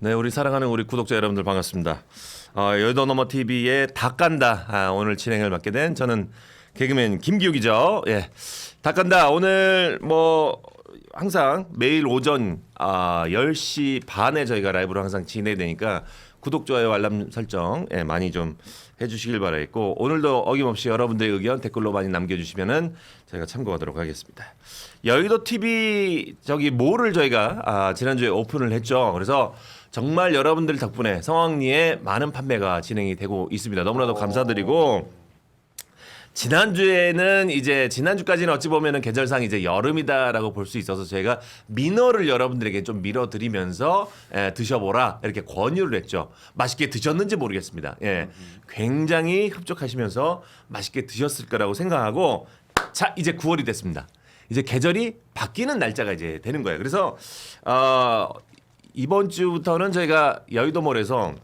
네, 우리 사랑하는 우리 구독자 여러분들 반갑습니다. 여의도 너머 TV의 닭간다 오늘 진행을 맡게 된 저는 개그맨 김기욱이죠. 예, 닭간다 오늘 뭐 항상 매일 오전 10시 반에 저희가 라이브로 항상 진행되니까 구독, 좋아요, 알람 설정 많이 좀 해주시길 바라겠고 오늘도 어김없이 여러분들의 의견 댓글로 많이 남겨주시면은 저희가 참고하도록 하겠습니다. 여의도 TV 저기 몰을 저희가 지난주에 오픈을 했죠. 그래서 정말 여러분들 덕분에 성황리에 많은 판매가 진행이 되고 있습니다. 너무나도 감사드리고 지난주에는 이제 지난주까지는 어찌 보면은 계절상 이제 여름이다라고 볼 수 있어서 저희가 민어를 여러분들에게 좀 밀어드리면서 드셔보라 이렇게 권유를 했죠. 맛있게 드셨는지 모르겠습니다. 예, 굉장히 흡족하시면서 맛있게 드셨을 거라고 생각하고 자 이제 9월이 됐습니다. 이제 계절이 바뀌는 날짜가 이제 되는 거예요. 그래서 이번 주부터는 저희가 여의도몰에서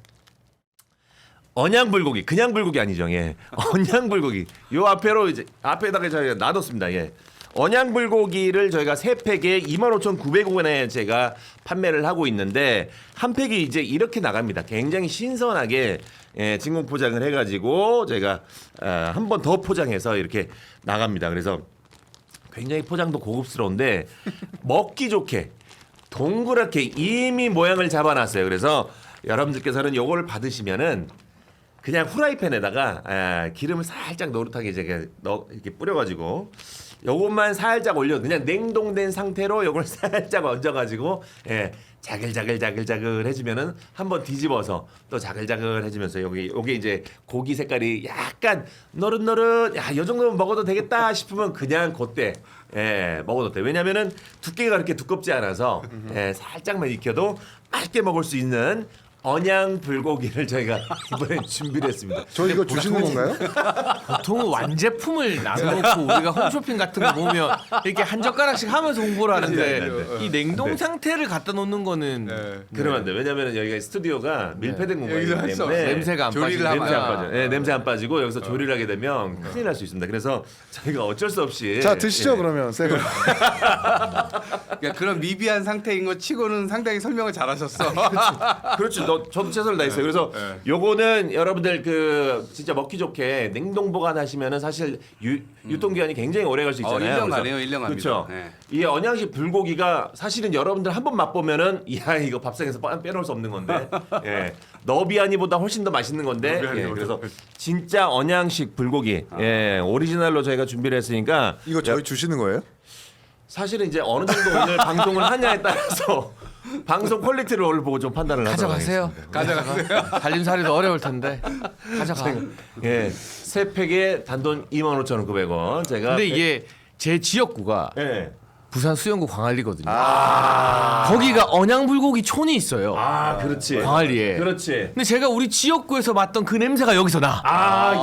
언양불고기, 그냥 불고기 아니죠. 예. 언양불고기. 요 앞에로 이제 앞에다가 저희가 놔뒀습니다. 예. 언양불고기를 저희가 3팩에 25,900원에 제가 판매를 하고 있는데 한 팩이 이제 이렇게 나갑니다. 굉장히 신선하게 진공 포장을 해가지고 저희가 한 번 더 포장해서 이렇게 나갑니다. 그래서 굉장히 포장도 고급스러운데 먹기 좋게 동그랗게 이미 모양을 잡아놨어요. 그래서 여러분들께서는 요걸 받으시면은 그냥 후라이팬에다가 기름을 살짝 노릇하게 이제 이렇게 뿌려가지고 요것만 살짝 올려 그냥 냉동된 상태로 요걸 살짝 얹어가지고 자글자글 해주면은 한번 뒤집어서 또 자글자글 해주면서 요게 이제 고기 색깔이 약간 노릇노릇 요 정도면 먹어도 되겠다 싶으면 그냥 그때 먹어도 돼. 왜냐면은 두께가 그렇게 두껍지 않아서 살짝만 익혀도 맛있게 먹을 수 있는 언양 불고기를 저희가 이번에 준비를 했습니다. 저 이거 주시는 건가요? 보통은 완제품을 놔놓고 우리가 홈쇼핑 같은 거 보면 이렇게 한 젓가락씩 하면서 홍보를 하는데 이 냉동 상태를 갖다 놓는 거는 그러면 안 돼. 왜냐면 여기가 스튜디오가 밀폐된 공간이기 때문에 냄새가 안 빠지니까. 냄새 안 빠져. 냄새 안 빠지고 여기서 조리를 하게 되면 큰일 날 수 있습니다. 그래서 저희가 어쩔 수 없이 자 드시죠 그러면 새 거. 그러니까 그런 미비한 상태인 거 치고는 상당히 설명을 잘하셨어. 그렇죠. 저도 최선을 다했어요. 그래서 요거는 여러분들 그 진짜 먹기 좋게 냉동 보관하시면은 사실 유통기한이 굉장히 오래 갈 수 있잖아요. 1년 가네요. 1년 갑니다. 그렇죠. 네. 이 언양식 불고기가 사실은 여러분들 한 번 맛보면은 야 이거 밥상에서 빼놓을 수 없는 건데 너비아니보다 훨씬 더 맛있는 건데 그래서 진짜 언양식 불고기 오리지널로 저희가 준비를 했으니까 이거 저희 주시는 거예요? 사실은 이제 어느 정도 오늘 방송을 하냐에 따라서 방송 퀄리티를 오늘 보고 좀 판단을 하도록 가져가세요. 하겠습니다. 달림살이도 어려울 텐데 가져가. 예, 세 팩에 단돈 25,900원. 제가 근데 이게 제 지역구가 부산 수영구 광안리거든요. 거기가 언양불고기 촌이 있어요. 그렇지. 광안리에. 그렇지. 근데 제가 우리 지역구에서 맡던 그 냄새가 여기서 나.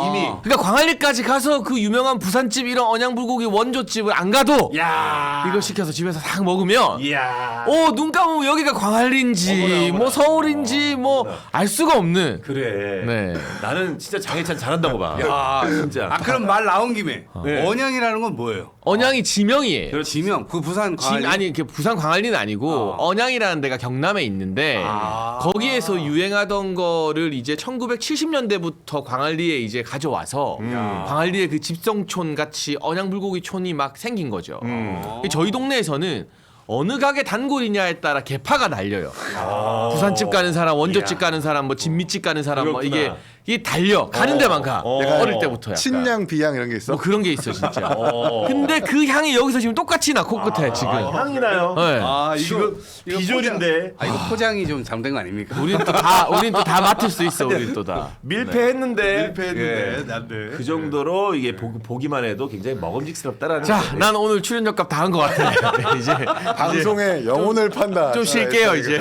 이미. 그러니까 광안리까지 가서 그 유명한 부산집 이런 언양불고기 원조집을 안 가도 야. 이걸 시켜서 집에서 딱 먹으면 이야. 눈 감으면 여기가 광안리인지 어머나. 뭐 서울인지 뭐 알 수가 없는. 그래. 네. 나는 진짜 장해찬 잘한다고 봐. 야, 진짜. 그럼 말 나온 김에 네. 언양이라는 건 뭐예요? 언양이 지명이에요. 지명. 그 부산 광안리. 아니 이렇게 부산 광안리는 아니고 언양이라는 데가 경남에 있는데 거기에서 유행하던 거를 이제 1970년대부터 광안리에 이제 가져와서 광안리에 그 집성촌 같이 언양불고기촌이 막 생긴 거죠. 저희 동네에서는 어느 가게 단골이냐에 따라 개파가 날려요. 부산집 가는 사람, 원조집 가는 사람, 뭐 진미집 가는 사람, 뭐 이게 달려 가는 데만 가. 어릴 때부터 약간. 친양 비양 이런 게 있어? 뭐 그런 게 있어 진짜. 근데 그 향이 여기서 지금 똑같이 나 코끝에 지금. 향이 나요. 네. 지금 비주얼인데. 이거 포장이 좀 잘못된 거 아닙니까? 우린 또 다 맡을 수 있어. 우린 또 다. 밀폐했는데. 난데. 그 정도로 이게 보기만 해도 굉장히 먹음직스럽다라는. 자, 거죠. 난 오늘 출연료값 다 한 것 같아. 이제 방송에 영혼을 판다. 좀 쉴게요 이제.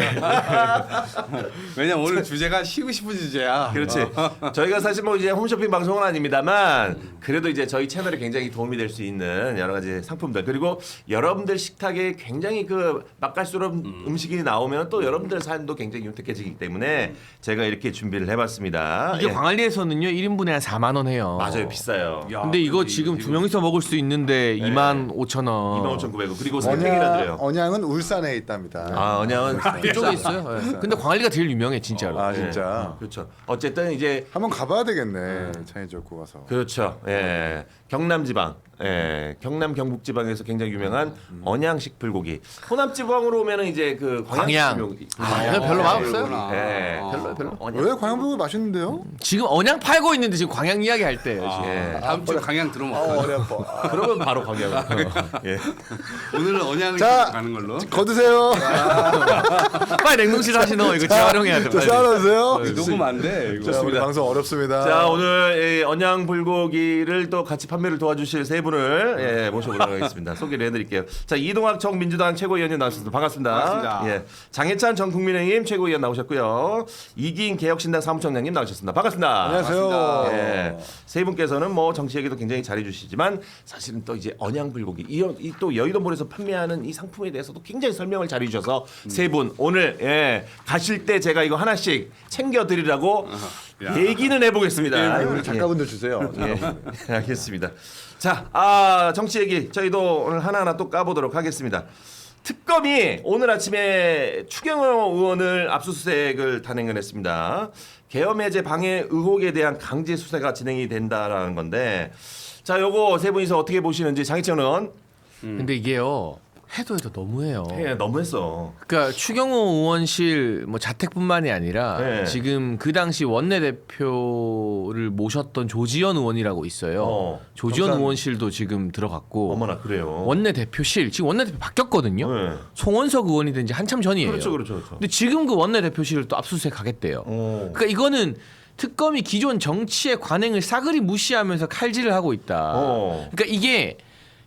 왜냐면 오늘 주제가 쉬고 싶은 주제야. 그렇지. 저희가 사실 뭐 이제 홈쇼핑 방송은 아닙니다만 그래도 이제 저희 채널에 굉장히 도움이 될 수 있는 여러 가지 상품들 그리고 여러분들 식탁에 굉장히 그 맛깔스러운 음식이 나오면 또 여러분들 삶도 굉장히 윤택해지기 때문에 제가 이렇게 준비를 해봤습니다. 이게 예. 광안리에서는요 1인분에 한 4만 원 해요. 맞아요, 비싸요. 야, 근데 이거 지금 두 명이서 먹을 수 있는데 25,000원. 25,900원 그리고 세팩이나 드려요. 언양은 울산에 있답니다. 아, 언양은 이쪽에 있어요. 예. 근데 광안리가 제일 유명해 진짜로. 아, 진짜. 그렇죠. 어쨌든 이제 한번 가봐야 되겠네. 차에 싣고 가서. 그렇죠. 예. 경남 지방, 예. 경남 경북 지방에서 굉장히 유명한 언양식 불고기. 호남 지방으로 오면은 이제 그 광양. 불고기. 이거 별로 맛없어요. 예. 별로. 언양. 왜 광양불고 맛있는데요? 지금 언양 팔고 있는데 지금 광양 이야기 할 때예요. 지금. 예. 다음 주 강양 들어오면 어리 아파. 그러면 바로 광양. 예. 오늘은 언양을 자, 가는 걸로. 거드세요. 빨리 냉동실 다시 넣어. 이거 재활용해야 돼. 저 빨리. 쌓아놓으세요. 녹음 안 돼. 이거. 자, 우리 방송 어렵습니다. 자 오늘 이 언양 불고기를 또 같이 판매를 도와주실 세 분을 예, 모셔보도록 하겠습니다. 소개를 해드릴게요. 자 이동학 정 민주당 최고위원님 나오셨습니다. 반갑습니다. 반갑습니다. 예, 장해찬 전 국민의힘 최고위원 나오셨고요. 이기인 개혁신당 사무총장님 나오셨습니다. 반갑습니다. 안녕하세요. 예, 세 분께서는 뭐 정치 얘기도 굉장히 잘해주시지만 사실은 또 이제 언양 불고기 또 여의도몰에서 판매하는 이 상품에 대해서도 굉장히 설명을 잘해주셔서 세 분 오늘 예, 가실 때 제가 이거 하나씩 챙겨드리라고 얘기는 해보겠습니다. 우리 작가분들 주세요. 예, 알겠습니다. 자, 정치 얘기 저희도 오늘 하나하나 또 까보도록 하겠습니다. 특검이 오늘 아침에 추경호 의원을 압수수색을 단행을 했습니다. 계엄 해제 방해 의혹에 대한 강제 수사가 진행이 된다라는 건데, 자, 요거 세 분이서 어떻게 보시는지 장희철 의원. 근데 이게요. 해도 너무해요. 예, 너무했어. 그러니까 추경호 의원실 뭐 자택뿐만이 아니라 네. 지금 그 당시 원내대표를 모셨던 조지현 의원이라고 있어요. 조지현 경산- 의원실도 지금 들어갔고 어머나 그래요. 원내대표실 지금 원내대표 바뀌었거든요. 네. 송원석 의원이 된 지 한참 전이에요. 그렇죠. 근데 지금 그 원내대표실을 또 압수수색 하겠대요. 그러니까 이거는 특검이 기존 정치의 관행을 싸그리 무시하면서 칼질을 하고 있다. 그러니까 이게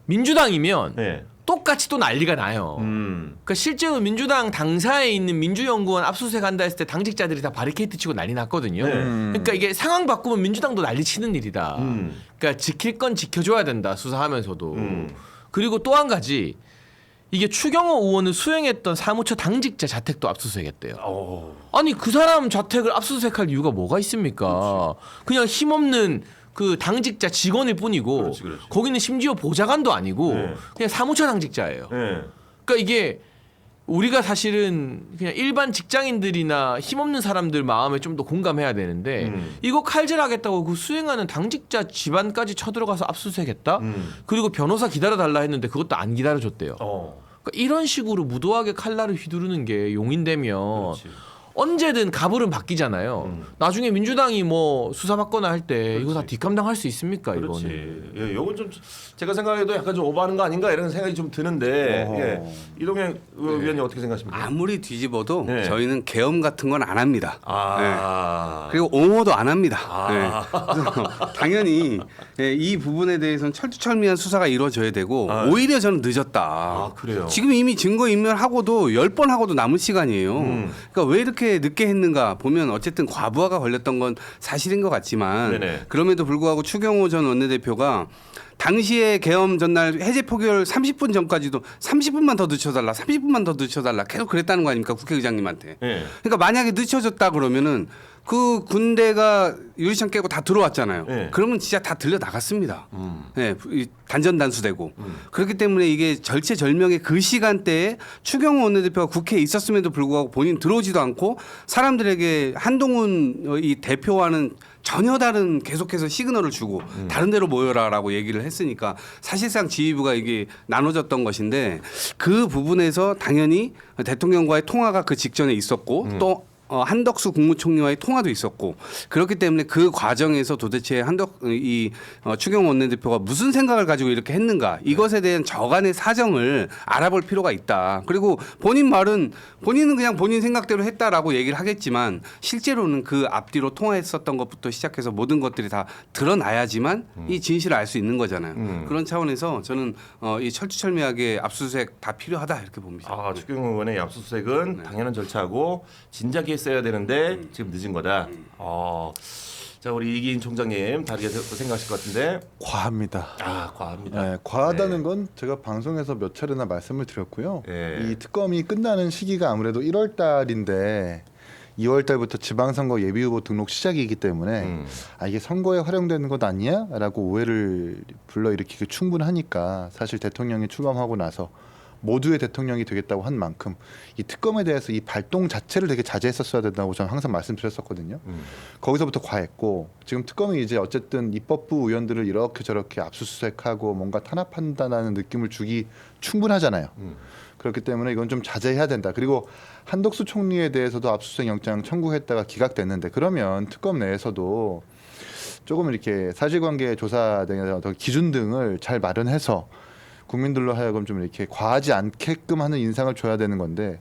민주당이면 네. 똑같이 또 난리가 나요. 그러니까 실제로 민주당 당사에 있는 민주연구원 압수수색 한다 했을 때 당직자들이 다 바리케이트 치고 난리 났거든요. 네. 그러니까 이게 상황 바꾸면 민주당도 난리 치는 일이다. 그러니까 지킬 건 지켜줘야 된다 수사하면서도. 그리고 또 한 가지 이게 추경호 의원을 수행했던 사무처 당직자 자택도 압수수색했대요. 아니 그 사람 자택을 압수수색할 이유가 뭐가 있습니까? 그냥 힘없는 그 당직자 직원일 뿐이고 그렇지. 거기는 심지어 보좌관도 아니고 네. 그냥 사무처 당직자예요. 네. 그러니까 이게 우리가 사실은 그냥 일반 직장인들이나 힘없는 사람들 마음에 좀 더 공감해야 되는데 이거 칼질하겠다고 그 수행하는 당직자 집안까지 쳐들어가서 압수수색했다? 그리고 변호사 기다려달라 했는데 그것도 안 기다려줬대요. 그러니까 이런 식으로 무도하게 칼날을 휘두르는 게 용인되면 그렇지. 언제든 가불은 바뀌잖아요. 나중에 민주당이 뭐 수사받거나 할 때 이거 다 뒷감당할 수 있습니까? 그렇지. 이거는. 예, 요건 좀 제가 생각해도 약간 좀 오버하는 거 아닌가 이런 생각이 좀 드는데 예. 이동현 의원님 어떻게 생각하십니까? 아무리 뒤집어도 네. 저희는 계엄 같은 건 안 합니다. 아. 그리고 옹호도 안 합니다. 아. 네. 당연히 이 부분에 대해서는 철두철미한 수사가 이루어져야 되고 아. 오히려 저는 늦었다. 아, 그래요? 지금 이미 증거 인멸하고도 10번 하고도 남은 시간이에요. 그러니까 왜 이렇게 늦게 했는가 보면 어쨌든 과부하가 걸렸던 건 사실인 것 같지만 네네. 그럼에도 불구하고 추경호 전 원내대표가 당시에 계엄 전날 해제 표결 30분 전까지도 30분만 더 늦춰달라, 30분만 더 늦춰달라 계속 그랬다는 거 아닙니까 국회의장님한테. 예. 그러니까 만약에 늦춰졌다 그러면은 그 군대가 유리창 깨고 다 들어왔잖아요. 네. 그러면 진짜 다 들려 나갔습니다. 네, 단전단수되고 그렇기 때문에 이게 절체절명의 그 시간대에 추경호 원내대표가 국회에 있었음에도 불구하고 본인 들어오지도 않고 사람들에게 한동훈 이 대표와는 전혀 다른 계속해서 시그널을 주고 다른 데로 모여라라고 얘기를 했으니까 사실상 지휘부가 이게 나눠졌던 것인데 그 부분에서 당연히 대통령과의 통화가 그 직전에 있었고 또 한덕수 국무총리와의 통화도 있었고 그렇기 때문에 그 과정에서 도대체 추경호 원내대표가 무슨 생각을 가지고 이렇게 했는가 이것에 대한 저간의 사정을 알아볼 필요가 있다. 그리고 본인은 그냥 본인 생각대로 했다라고 얘기를 하겠지만 실제로는 그 앞뒤로 통화했었던 것부터 시작해서 모든 것들이 다 드러나야지만 이 진실을 알 수 있는 거잖아요. 그런 차원에서 저는 이 철두철미하게 압수수색 다 필요하다 이렇게 봅니다. 아, 추경호 의원의 압수수색은 당연한 절차고 진작에 했어야 되는데 지금 늦은 거다. 자 우리 이기인 총장님 다르게 생각하실 것 같은데. 과합니다. 아 과합니다. 네, 과하다는 건 제가 방송에서 몇 차례나 말씀을 드렸고요. 예. 이 특검이 끝나는 시기가 아무래도 1월 달인데 2월 달부터 지방선거 예비후보 등록 시작이기 때문에 아 이게 선거에 활용되는 것 아니야? 라고 오해를 불러일으키기 충분하니까 사실 대통령이 출범하고 나서 모두의 대통령이 되겠다고 한 만큼 이 특검에 대해서 이 발동 자체를 되게 자제했었어야 된다고 저는 항상 말씀드렸었거든요. 거기서부터 과했고 지금 특검이 이제 어쨌든 입법부 의원들을 이렇게 저렇게 압수수색하고 뭔가 탄압한다는 느낌을 주기 충분하잖아요. 그렇기 때문에 이건 좀 자제해야 된다. 그리고 한덕수 총리에 대해서도 압수수색 영장 청구했다가 기각됐는데 그러면 특검 내에서도 조금 이렇게 사실관계 조사 등의 어떤 기준 등을 잘 마련해서 국민들로 하여금 좀 이렇게 과하지 않게끔 하는 인상을 줘야 되는 건데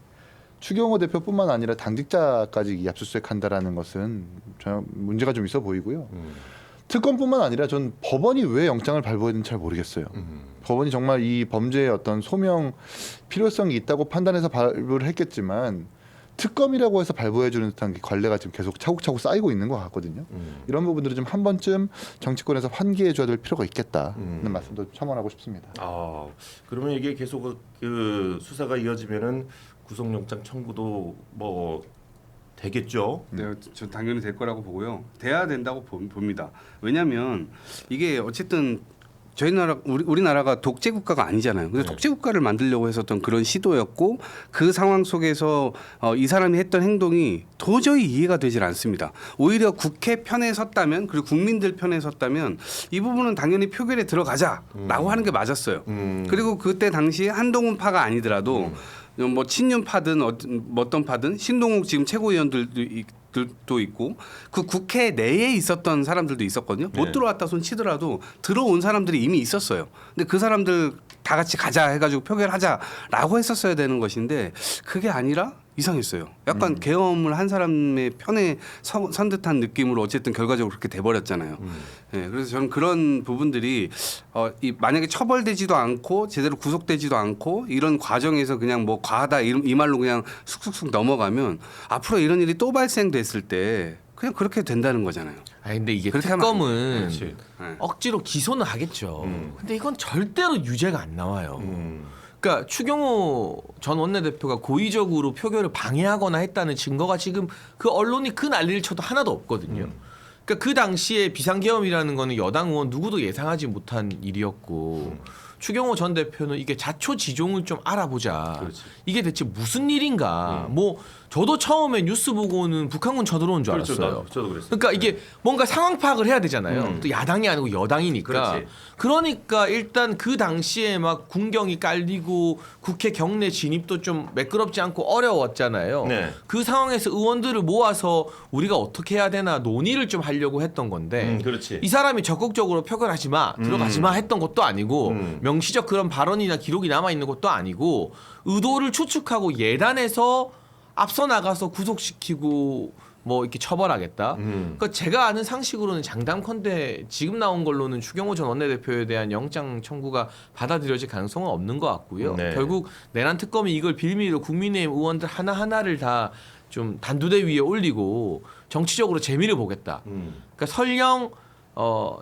추경호 대표뿐만 아니라 당직자까지 이 압수수색한다라는 것은 저 문제가 좀 있어 보이고요. 특검뿐만 아니라 전 법원이 왜 영장을 발부했는지 잘 모르겠어요. 법원이 정말 이 범죄의 어떤 소명 필요성이 있다고 판단해서 발부를 했겠지만 특검이라고 해서 발부해주는 듯한 관례가 지금 계속 차곡차곡 쌓이고 있는 것 같거든요. 이런 부분들을 좀 한 번쯤 정치권에서 환기해줘야 될 필요가 있겠다는 말씀도 첨언하고 싶습니다. 아 그러면 이게 계속 그 수사가 이어지면은 구속영장 청구도 뭐 되겠죠. 네, 저 당연히 될 거라고 보고요. 돼야 된다고 봅니다. 왜냐하면 이게 어쨌든 저희 나라 우리나라가 독재 국가가 아니잖아요. 근데 독재 국가를 만들려고 했었던 그런 시도였고 그 상황 속에서 이 사람이 했던 행동이 도저히 이해가 되질 않습니다. 오히려 국회 편에 섰다면 그리고 국민들 편에 섰다면 이 부분은 당연히 표결에 들어가자라고 하는 게 맞았어요. 그리고 그때 당시에 한동훈파가 아니더라도 뭐 친윤파든 어떤 파든 신동욱 지금 최고위원들도 있고 그 국회 내에 있었던 사람들도 있었거든요. 못 네. 들어왔다 손 치더라도 들어온 사람들이 이미 있었어요. 근데 그 사람들 다 같이 가자 해가지고 표결하자라고 했었어야 되는 것인데 그게 아니라 이상했어요. 약간 계엄을 한 사람의 편에 선 듯한 느낌으로 어쨌든 결과적으로 그렇게 돼버렸잖아요. 네, 그래서 저는 그런 부분들이 만약에 처벌되지도 않고 제대로 구속되지도 않고 이런 과정에서 그냥 뭐 과하다 이 말로 그냥 쑥쑥쑥 넘어가면 앞으로 이런 일이 또 발생됐을 때 그냥 그렇게 된다는 거잖아요. 아 근데 이게 그렇게 하면 안 특검은 그렇지. 네. 억지로 기소는 하겠죠. 근데 이건 절대로 유죄가 안 나와요. 음. 그러니까 추경호 전 원내대표가 고의적으로 표결을 방해하거나 했다는 증거가 지금 그 언론이 그 난리를 쳐도 하나도 없거든요. 그러니까 그 당시에 비상계엄이라는 거는 여당 의원 누구도 예상하지 못한 일이었고 추경호 전 대표는 이게 자초지종을 좀 알아보자. 그렇지. 이게 대체 무슨 일인가. 뭐 저도 처음에 뉴스 보고는 북한군 쳐들어온 줄 그렇죠. 알았어요. 저도 그랬어요. 그러니까 이게 뭔가 상황 파악을 해야 되잖아요. 또 야당이 아니고 여당이니까. 그렇지. 그러니까 일단 그 당시에 막 군경이 깔리고 국회 경내 진입도 좀 매끄럽지 않고 어려웠잖아요. 네. 그 상황에서 의원들을 모아서 우리가 어떻게 해야 되나 논의를 좀 하려고 했던 건데 그렇지. 이 사람이 적극적으로 표결하지 마, 들어가지 마 했던 것도 아니고 명시적 그런 발언이나 기록이 남아 있는 것도 아니고 의도를 추측하고 예단해서 앞서 나가서 구속시키고 뭐 이렇게 처벌하겠다. 그러니까 제가 아는 상식으로는 장담컨대 지금 나온 걸로는 추경호 전 원내대표에 대한 영장 청구가 받아들여질 가능성은 없는 것 같고요. 네. 결국 내란 특검이 이걸 빌미로 국민의힘 의원들 하나하나를 다 좀 단두대 위에 올리고 정치적으로 재미를 보겠다. 그러니까 설령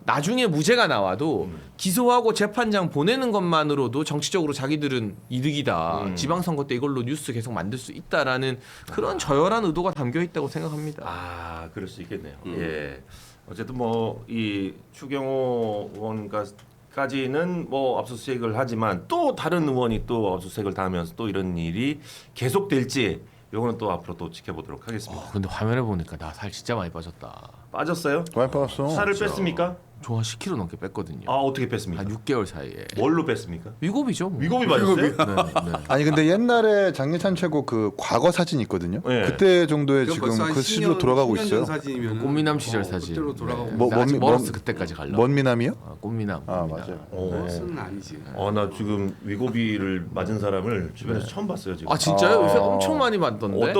나중에 무죄가 나와도 기소하고 재판장 보내는 것만으로도 정치적으로 자기들은 이득이다. 지방선거 때 이걸로 뉴스 계속 만들 수 있다라는 그런 저열한 의도가 담겨 있다고 생각합니다. 아, 그럴 수 있겠네요. 예. 어쨌든 뭐 이 추경호 의원까지는 뭐 압수수색을 하지만 또 다른 의원이 또 압수수색을 당하면서 또 이런 일이 계속될지 요거는 또 앞으로 또 지켜보도록 하겠습니다. 근데 화면을 보니까 나 살 진짜 많이 빠졌다. 빠졌어요? 많이 빠졌어. 살을 뺐습니까? 저 한 10kg 넘게 뺐거든요. 아, 어떻게 뺐습니까? 한 6개월 사이에. 뭘로 뺐습니까? 위고비죠. 뭐. 위고비 맞았어요? 네, 네. 아니 근데 옛날에 장례찬 최고 그 과거 사진 있거든요. 네. 그때 정도에 지금 그 시기로 돌아가고 있어요. 꽃미남 시절 사진. 그때로 돌아가고. 뭐, 아직 뭔- 멀었어 뭔- 그때까지 갈라. 먼 미남이요? 꽃미남. 아 꽃미남. 맞아요. 버스는 아니지. 나 지금 위고비를 맞은 사람을 주변에서 처음 봤어요 지금. 아 진짜요? 아. 요새 엄청 많이 맞던데.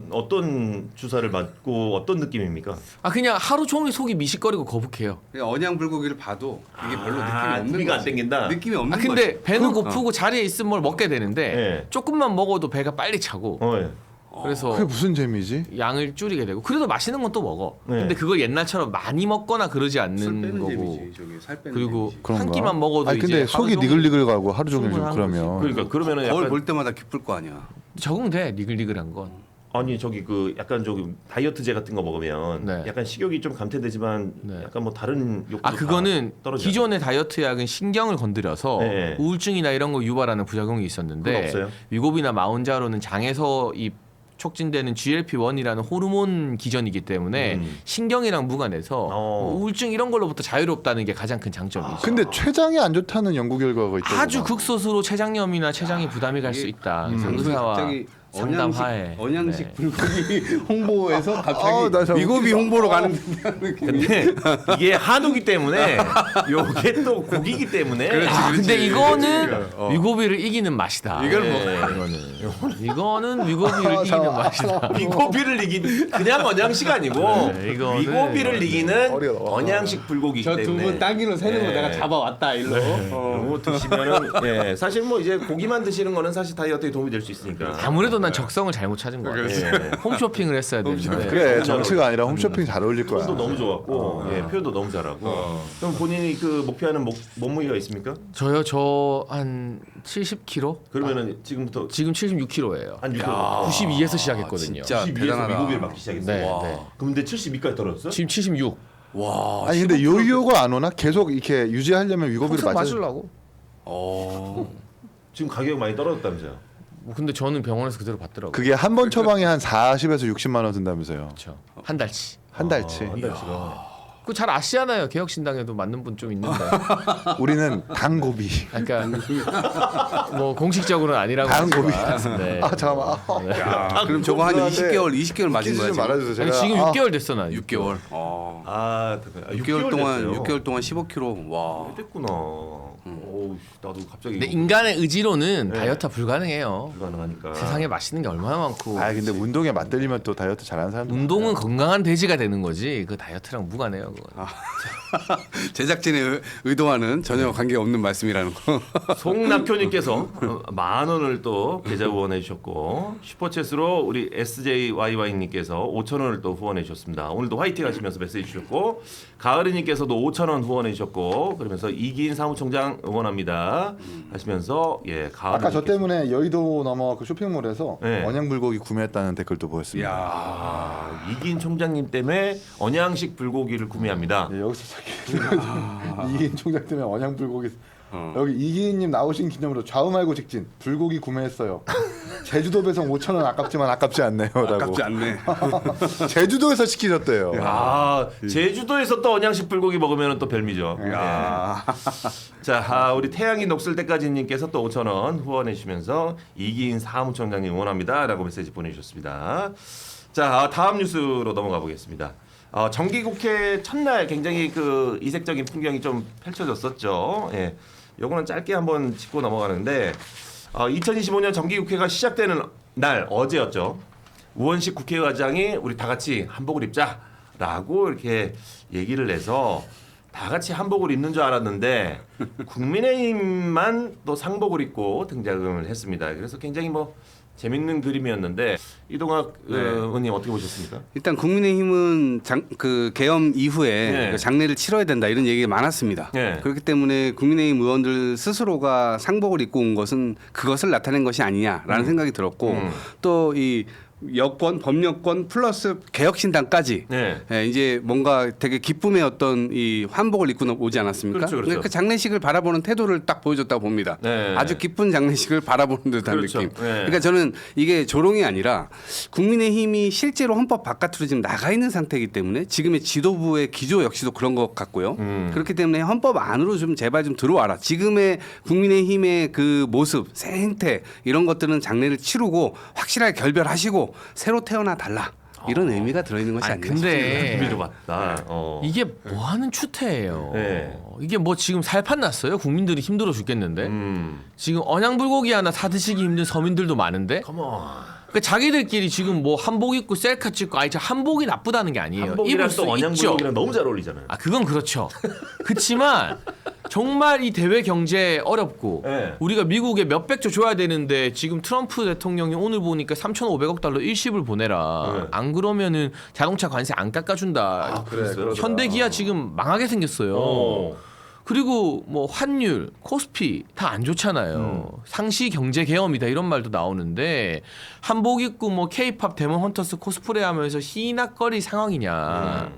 어떤 주사를 맞고 어떤 느낌입니까? 아 그냥 하루 종일 속이 미식거리고 거북해요. 그냥 언양 불고기를 봐도 이게 별로 느낌이 없는 느낌이 안 거지. 땡긴다? 느낌이 없는 아 근데 거지. 배는 고프고 자리에 있으면 뭘 먹게 되는데 네. 조금만 먹어도 배가 빨리 차고. 예. 그래서 그게 무슨 재미지? 양을 줄이게 되고 그래도 맛있는 건 또 먹어. 네. 근데 그걸 옛날처럼 많이 먹거나 그러지 술 않는 빼는 거고. 재미지. 저기 살 빼는 그리고 재미지. 그런가? 한 끼만 먹어도 아니 근데 이제 속이 하루 종일 니글니글 가고 하루 종일 좀 충분한 그러면 그러니까 그러면은 거울 약간 볼 때마다 기쁠 거 아니야. 적응돼 니글니글한 건. 아니 저기 그 약간 저기 다이어트제 같은 거 먹으면 네. 약간 식욕이 좀 감퇴되지만 네. 약간 뭐 다른 욕도 아 그거는 다 떨어져요. 기존의 다이어트 약은 신경을 건드려서 네. 우울증이나 이런 거 유발하는 부작용이 그건 있었는데 없어요? 위고비나 마운자로는 장에서 이 촉진되는 GLP-1이라는 호르몬 기전이기 때문에 신경이랑 무관해서 우울증 이런 걸로부터 자유롭다는 게 가장 큰 장점이죠. 근데 췌장이 안 좋다는 연구 결과가 있다고. 아주 극소수로 췌장염이나 che장이 부담이 갈 수 있다. 상사와 갑자기 상담하에. 언양식 네. 불고기 홍보에서 갑자기 나 참 위고비 홍보로 가는 근데 이게 한우기 때문에 요게 또 고기기 때문에 아, 근데 이거는 위고비를 이기는 맛이다. 이걸 이거는 위고비를 이기는 맛이다. 위고비를 이긴 그냥 언양식 아니고 네, 이거는- 위고비를 이기는 어려워. 언양식 불고기이기 저 두 때문에 분 따기로 세는 거 네. 내가 잡아왔다 일로. 이거 드시면은 예, 사실 뭐 이제 고기만 드시는 거는 사실 다이어트에 도움이 될 수 있으니까. 아무래도 난 적성을 잘못 찾은 것 같아. 예. 홈쇼핑을 했어야 되는데. 그래 정치가 아니라 홈쇼핑 잘 어울릴 거야. 표현도 너무 좋았고 예, 표현도 너무 잘하고. 그럼 본인이 그 목표하는 몸무게가 있습니까? 저요 저 한 70kg? 그러면은 지금부터 지금 76kg예요. 한 6kg. 92에서 시작했거든요. 진짜 92에서 대단하다. 위고비를 맞기 시작했어요. 네, 와. 네. 그럼 근데 72까지 떨어졌어? 지금 76. 와. 아니 근데 요요가 안 오나? 계속 이렇게 유지하려면 위고비를 평생 맞아. 맞으려고. 지금 가격 많이 떨어졌다면서요? 뭐 근데 저는 병원에서 그대로 받더라고요. 그게 한 번 처방에 한 40에서 60만 원 든다면서요. 그렇죠. 한 달치. 한 달치. 한 달치가. 그 잘 아시잖아요. 개혁신당에도 맞는 분 좀 있는데. 우리는 당고비. 그러니까 뭐 공식적으로는 아니라고 당고비. 하지만. 네. 아 잠깐만. 그럼 저거 한 죄송한데 20개월 맞은 거야 좀 지금. 말아주세요. 제가 아니 지금 6개월 됐어 나. 6개월. 아, 6개월 동안 됐어요. 6개월 동안 15kg. 와. 됐구나. 오, 나도 갑자기 근데 인간의 의지로는 네. 다이어트가 불가능해요. 불가능하니까. 세상에 맛있는 게 얼마나 많고. 아 근데 운동에 맞들리면 또 다이어트 잘하는 사람들. 운동은 건강한 돼지가 되는 거지. 그 다이어트랑 무관해요. 그건. 제작진의 의도와는 전혀 관계 없는 말씀이라는 거. 송낙효님께서 10,000원을 또 계좌 후원해 주셨고 슈퍼챗으로 우리 SJYY님께서 5,000원을 또 후원해 주셨습니다. 오늘도 화이팅 하시면서 메시지 주셨고 가을이님께서도 5,000원 후원해 주셨고 그러면서 이기인 사무총장 응원합니다 하시면서 예 가을 아까 저 때문에 여의도 넘어 그 쇼핑몰에서 네. 언양불고기 구매했다는 댓글도 보였습니다. 아, 이기인 총장님 때문에 언양식 불고기를 구매합니다. 예, 여기서 저기 이기인 총장 때문에 언양불고기 여기 이기인님 나오신 기념으로 좌우 말고 직진 불고기 구매했어요. 제주도 배송 5,000원 아깝지만 아깝지 않네요라고. 아깝지 않네. 제주도에서 시키셨대요. 아 제주도에서 또 언양식 불고기 먹으면 또 별미죠. 야. 자, 우리 태양이 녹슬 때까지님께서 또 5,000원 후원해 주시면서 이기인 사무총장님 응원합니다라고 메시지 보내주셨습니다. 자, 다음 뉴스로 넘어가 보겠습니다. 정기국회 첫날 굉장히 그 이색적인 풍경이 좀 펼쳐졌었죠. 예, 요거는 짧게 한번 짚고 넘어가는데 2025년 정기국회가 시작되는 날 어제였죠. 우원식 국회의장이 우리 다 같이 한복을 입자라고 이렇게 얘기를 해서 다 같이 한복을 입는 줄 알았는데 국민의힘만 또 상복을 입고 등장을 했습니다. 그래서 굉장히 뭐 재밌는 그림이었는데 이동학 의원님 어떻게 보셨습니까? 일단 국민의힘은 그 계엄 이후에 네. 그 장례를 치러야 된다 이런 얘기가 많았습니다. 네. 그렇기 때문에 국민의힘 의원들 스스로가 상복을 입고 온 것은 그것을 나타낸 것이 아니냐라는 생각이 들었고 또 이 여권, 법여권 플러스 개혁신당까지 네. 예, 이제 뭔가 되게 기쁨의 어떤 이 환복을 입고 오지 않았습니까? 그렇죠, 그렇죠. 그 장례식을 바라보는 태도를 딱 보여줬다고 봅니다. 네. 아주 기쁜 장례식을 바라보는 듯한 그렇죠. 느낌. 네. 그러니까 저는 이게 조롱이 아니라 국민의힘이 실제로 헌법 바깥으로 지금 나가 있는 상태이기 때문에 지금의 지도부의 기조 역시도 그런 것 같고요. 그렇기 때문에 헌법 안으로 좀 제발 좀 들어와라. 지금의 국민의힘의 그 모습, 생태 이런 것들은 장례를 치르고 확실하게 결별하시고 새로 태어나 달라. 이런 의미가 들어있는 것이 아니, 아닌가 근데 준비를 봤다. 이게 뭐 하는 추태예요. 네. 이게 뭐 지금 살판 났어요? 국민들이 힘들어 죽겠는데. 지금 언양불고기 하나 사드시기 힘든 서민들도 많은데. 컴온. 그러니까 자기들끼리 지금 뭐 한복 입고 셀카 찍고 아니 저 한복이 나쁘다는 게 아니에요. 한복이랑 입을 수 또 있죠. 언양불고기랑 너무 잘 어울리잖아요. 아 그건 그렇죠. 그렇지만 정말 이 대외 경제 어렵고 네. 우리가 미국에 몇백조 줘야 되는데 지금 트럼프 대통령이 오늘 보니까 3,500억 달러 일시불 보내라. 네. 안 그러면은 자동차 관세 안 깎아준다. 그랬어요? 현대 기아 지금 망하게 생겼어요. 어. 그리고 뭐 환율, 코스피 다 안 좋잖아요. 상시 경제 계엄이다 이런 말도 나오는데 한복 입고 뭐 K-팝 데몬 헌터스 코스프레 하면서 희낙거릴 상황이냐.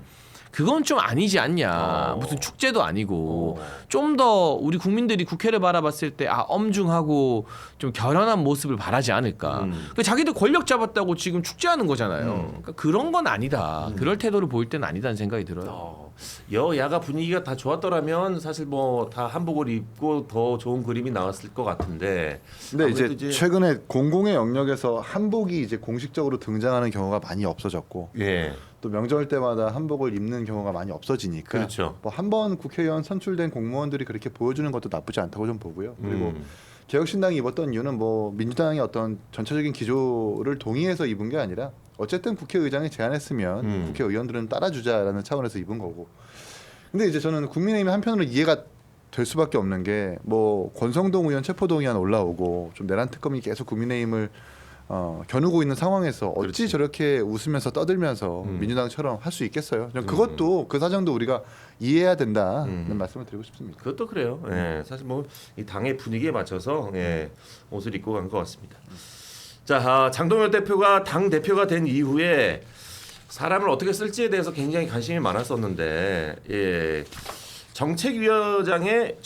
그건 좀 아니지 않냐. 무슨 축제도 아니고 좀 더 우리 국민들이 국회를 바라봤을 때 엄중하고 좀 결연한 모습을 바라지 않을까. 그 자기들 권력 잡았다고 지금 축제하는 거잖아요. 그러니까 그런 건 아니다. 그럴 태도를 보일 때는 아니다는 생각이 들어요. 여야가 분위기가 다 좋았더라면 사실 뭐 다 한복을 입고 더 좋은 그림이 나왔을 것 같은데. 근데 이제 아무래도 최근에 공공의 영역에서 한복이 이제 공식적으로 등장하는 경우가 많이 없어졌고 예. 또 명절 때마다 한복을 입는 경우가 많이 없어지니까 그렇죠. 뭐 한 번 국회의원 선출된 공무원들이 그렇게 보여주는 것도 나쁘지 않다고 좀 보고요. 그리고 개혁신당이 입었던 이유는 뭐 민주당의 어떤 전체적인 기조를 동의해서 입은 게 아니라 어쨌든 국회의장이 제안했으면 국회의원들은 따라주자라는 차원에서 입은 거고. 근데 이제 저는 국민의힘이 한편으로 이해가 될 수밖에 없는 게 뭐 권성동 의원 체포동의안 올라오고 좀 내란 특검이 계속 국민의힘을 겨누고 있는 상황에서 어찌 그렇지. 저렇게 웃으면서 떠들면서 민주당처럼 할 수 있겠어요? 저는 그것도 그 사정도 우리가 이해해야 된다는 말씀을 드리고 싶습니다. 그것도 그래요. 예. 사실 뭐 이 당의 분위기에 맞춰서 옷을 입고 간 것 같습니다. 자, 장동혁 대표가 당 대표가 된 이후에 사람을 어떻게 쓸지에 대해서 굉장히 관심이 많았었는데, 예. 정책위의장에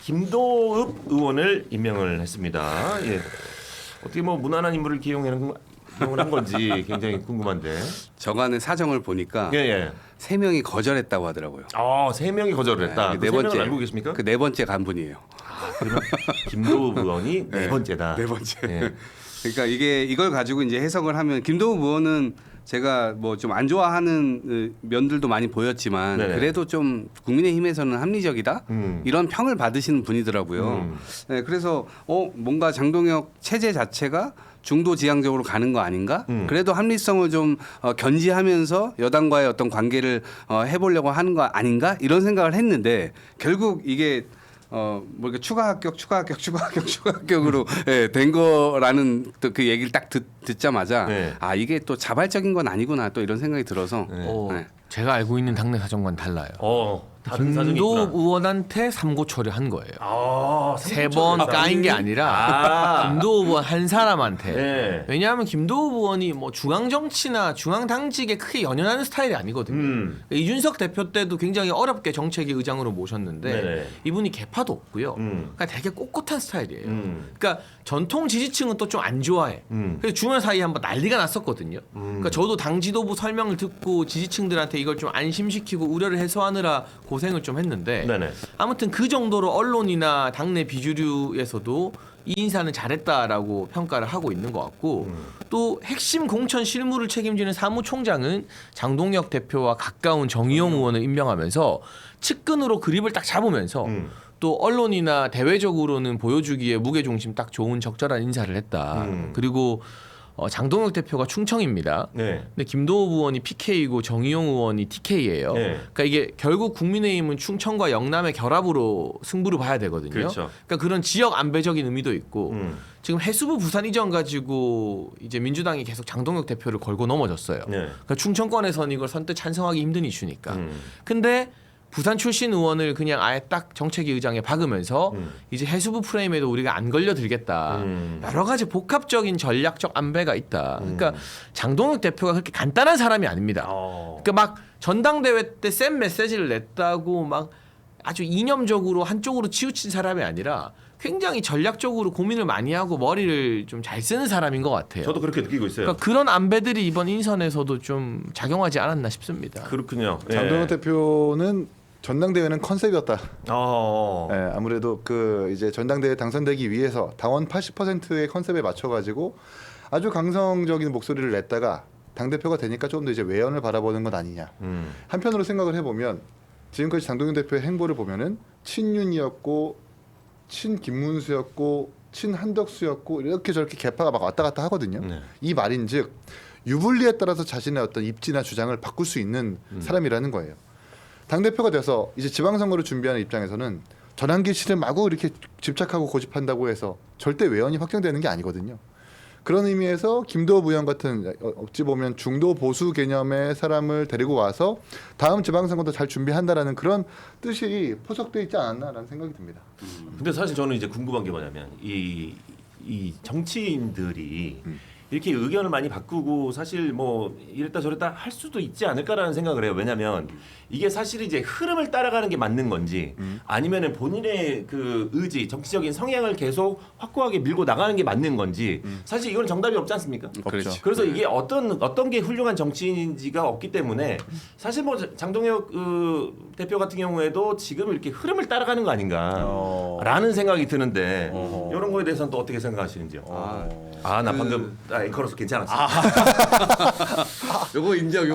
김도읍 의원을 임명을 했습니다. 예. 어떻게 뭐 무난한 인물을 기용을 한 건지 굉장히 궁금한데. 저간의 사정을 보니까 예, 예. 3명이 거절했다고 하더라고요. 3명이 거절을 했다. 네, 그 3명은 알고 계십니까? 그 네 번째 간분이에요. 그러면 김도읍 의원이 네 번째다. 네 번째. 예. 그러니까 이걸 가지고 이제 해석을 하면 김도우 의원은 제가 뭐 좀 안 좋아하는 면들도 많이 보였지만 네네. 그래도 좀 국민의힘에서는 합리적이다 이런 평을 받으시는 분이더라고요. 네, 그래서 뭔가 장동혁 체제 자체가 중도지향적으로 가는 거 아닌가? 그래도 합리성을 좀 견지하면서 여당과의 어떤 관계를 해보려고 하는 거 아닌가? 이런 생각을 했는데 결국 이게 뭐 이렇게 추가 합격으로 예, 된 거라는 또 그 얘기를 딱 듣자마자 네. 이게 또 자발적인 건 아니구나 또 이런 생각이 들어서 네. 제가 알고 있는 당내 사정과는 달라요. 다른 사정이 김도읍 있구나. 의원한테 삼고 처리한 거예요. 세 번 삼고초를 까인 게 아니라 김도읍 의원 한 사람한테. 네. 왜냐하면 김도읍 의원이 뭐 중앙 정치나 중앙 당직에 크게 연연하는 스타일이 아니거든요. 이준석 대표 때도 굉장히 어렵게 정책위 의장으로 모셨는데 네네. 이분이 개파도 없고요. 그러니까 되게 꼿꼿한 스타일이에요. 그러니까 전통 지지층은 또 좀 안 좋아해. 그래서 주말 사이에 한번 난리가 났었거든요. 그러니까 저도 당 지도부 설명을 듣고 지지층들한테 이걸 좀 안심시키고 우려를 해소하느라 고생을 좀 했는데 네네. 아무튼 그 정도로 언론이나 당내 비주류에서도 이 인사는 잘했다라고 평가를 하고 있는 것 같고 또 핵심 공천 실무를 책임지는 사무총장은 장동혁 대표와 가까운 정의용 의원을 임명하면서 측근으로 그립을 딱 잡으면서 또 언론이나 대외적으로는 보여주기에 무게중심 딱 좋은 적절한 인사를 했다. 그리고 장동혁 대표가 충청입니다. 네. 근데 김도읍 의원이 PK이고 정의용 의원이 TK예요. 네. 그러니까 이게 결국 국민의힘은 충청과 영남의 결합으로 승부를 봐야 되거든요. 그렇죠. 그러니까 그런 지역 안배적인 의미도 있고 지금 해수부 부산 이전 가지고 이제 민주당이 계속 장동혁 대표를 걸고 넘어졌어요. 네. 그러니까 충청권에서는 이걸 선뜻 찬성하기 힘든 이슈니까. 근데 부산 출신 의원을 그냥 아예 딱 정책위 의장에 박으면서 이제 해수부 프레임에도 우리가 안 걸려들겠다. 여러 가지 복합적인 전략적 안배가 있다. 그러니까 장동혁 대표가 그렇게 간단한 사람이 아닙니다. 그러니까 막 전당대회 때 센 메시지를 냈다고 막 아주 이념적으로 한쪽으로 치우친 사람이 아니라 굉장히 전략적으로 고민을 많이 하고 머리를 좀 잘 쓰는 사람인 것 같아요. 저도 그렇게 느끼고 있어요. 그러니까 그런 안배들이 이번 인선에서도 좀 작용하지 않았나 싶습니다. 그렇군요. 예. 장동혁 대표는 전당대회는 컨셉이었다. 어. 예, 아무래도 그 이제 전당대회 당선되기 위해서 당원 80%의 컨셉에 맞춰가지고 아주 강성적인 목소리를 냈다가 당 대표가 되니까 조금 더 이제 외연을 바라보는 것 아니냐. 한편으로 생각을 해보면 지금까지 장동혁 대표의 행보를 보면은 친윤이었고 친김문수였고 친한덕수였고 이렇게 저렇게 개파가 막 왔다 갔다 하거든요. 네. 이 말인즉 유불리에 따라서 자신의 어떤 입지나 주장을 바꿀 수 있는 사람이라는 거예요. 당 대표가 돼서 이제 지방선거를 준비하는 입장에서는 전환기실을 마구 이렇게 집착하고 고집한다고 해서 절대 외연이 확정되는 게 아니거든요. 그런 의미에서 김도읍 의원 같은 어찌 보면 중도 보수 개념의 사람을 데리고 와서 다음 지방선거도 잘 준비한다라는 그런 뜻이 포석돼 있지 않았나라는 생각이 듭니다. 근데 사실 저는 이제 궁금한 게 뭐냐면 이 정치인들이 이렇게 의견을 많이 바꾸고 사실 뭐 이랬다 저랬다 할 수도 있지 않을까라는 생각을 해요. 왜냐하면 이게 사실 이제 흐름을 따라가는 게 맞는 건지 아니면은 본인의 그 의지, 정치적인 성향을 계속 확고하게 밀고 나가는 게 맞는 건지 사실 이건 정답이 없지 않습니까? 그렇지. 그래서 이게 어떤 게 훌륭한 정치인지가 없기 때문에 사실 뭐 장동혁 대표 같은 경우에도 지금 이렇게 흐름을 따라가는 거 아닌가라는 생각이 드는데 이런 거에 대해서는 또 어떻게 생각하시는지요? 아 나 방금 앵커로서 괜찮았어. 요거 인정.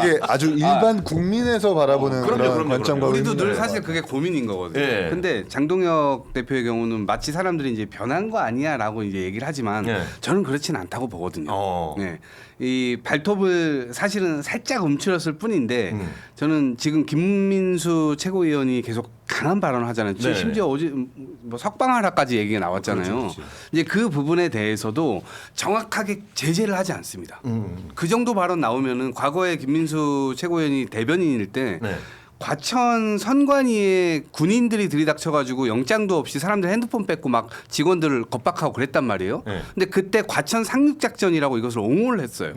되게 아주 일반 국민에서 바라보는 그럼요, 그런 관점과 우리도 의미를 늘 사실 그게 고민인 거거든요. 예. 근데 장동혁 대표의 경우는 마치 사람들이 이제 변한 거 아니야라고 이제 얘기를 하지만 예. 저는 그렇지는 않다고 보거든요. 어. 네. 이 발톱을 사실은 살짝 움츠렸을 뿐인데 저는 지금 김민수 최고위원이 계속 강한 발언을 하잖아요. 네네. 심지어 어제 뭐 석방하라까지 얘기가 나왔잖아요. 그렇죠. 이제 그 부분에 대해서도 정확하게 제재를 하지 않습니다. 그 정도 발언 나오면은 과거에 김민수 최고위원이 대변인일 때 네. 과천 선관위에 군인들이 들이닥쳐가지고 영장도 없이 사람들 핸드폰 뺏고 막 직원들을 겁박하고 그랬단 말이에요. 네. 근데 그때 과천 상륙작전이라고 이것을 옹호를 했어요.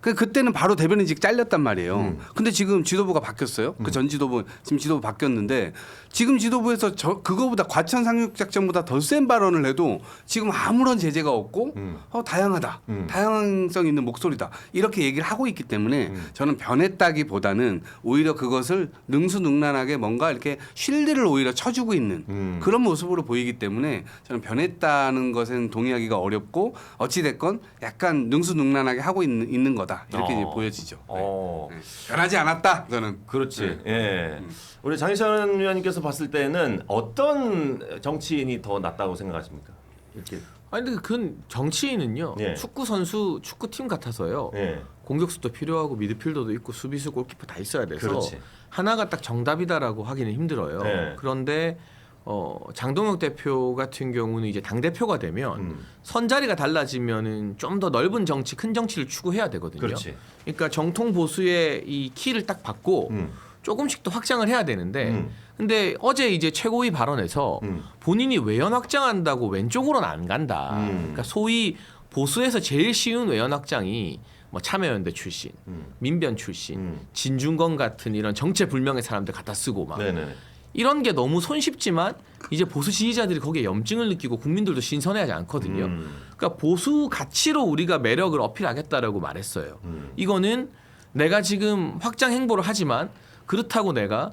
그때는 바로 대변인직 잘렸단 말이에요. 근데 지금 지도부가 바뀌었어요. 그 전 지도부 지금 지도부 바뀌었는데 지금 지도부에서 그거보다 과천 상륙작전보다 더 센 발언을 해도 지금 아무런 제재가 없고 다양하다, 다양성 있는 목소리다 이렇게 얘기를 하고 있기 때문에 저는 변했다기보다는 오히려 그것을 능수능란하게 뭔가 이렇게 쉴드를 오히려 쳐주고 있는 그런 모습으로 보이기 때문에 저는 변했다는 것은 동의하기가 어렵고 어찌 됐건 약간 능수능란하게 하고 있는 거다 이렇게 이제 보여지죠. 네. 변하지 않았다 저는. 그렇지. 예. 우리 장희찬 위원님께서 봤을 때는 어떤 정치인이 더 낫다고 생각하십니까? 이렇게. 아니 근데 그건 정치인은요. 예. 축구 선수, 축구팀 같아서요. 예. 공격수도 필요하고 미드필더도 있고 수비수, 골키퍼 다 있어야 돼서 그렇지. 하나가 딱 정답이다라고 하기는 힘들어요. 예. 그런데 장동혁 대표 같은 경우는 이제 당 대표가 되면 선자리가 달라지면은 좀 더 넓은 정치, 큰 정치를 추구해야 되거든요. 그렇지. 그러니까 정통 보수의 이 키를 딱 받고 조금씩 더 확장을 해야 되는데 근데 어제 이제 최고위 발언에서 본인이 외연 확장한다고 왼쪽으로는 안 간다. 그러니까 소위 보수에서 제일 쉬운 외연 확장이 뭐 참여연대 출신, 민변 출신, 진중권 같은 이런 정체불명의 사람들 갖다 쓰고 막 네네. 이런 게 너무 손쉽지만 이제 보수 지지자들이 거기에 염증을 느끼고 국민들도 신선해하지 않거든요. 그러니까 보수 가치로 우리가 매력을 어필하겠다라고 말했어요. 이거는 내가 지금 확장 행보를 하지만 그렇다고 내가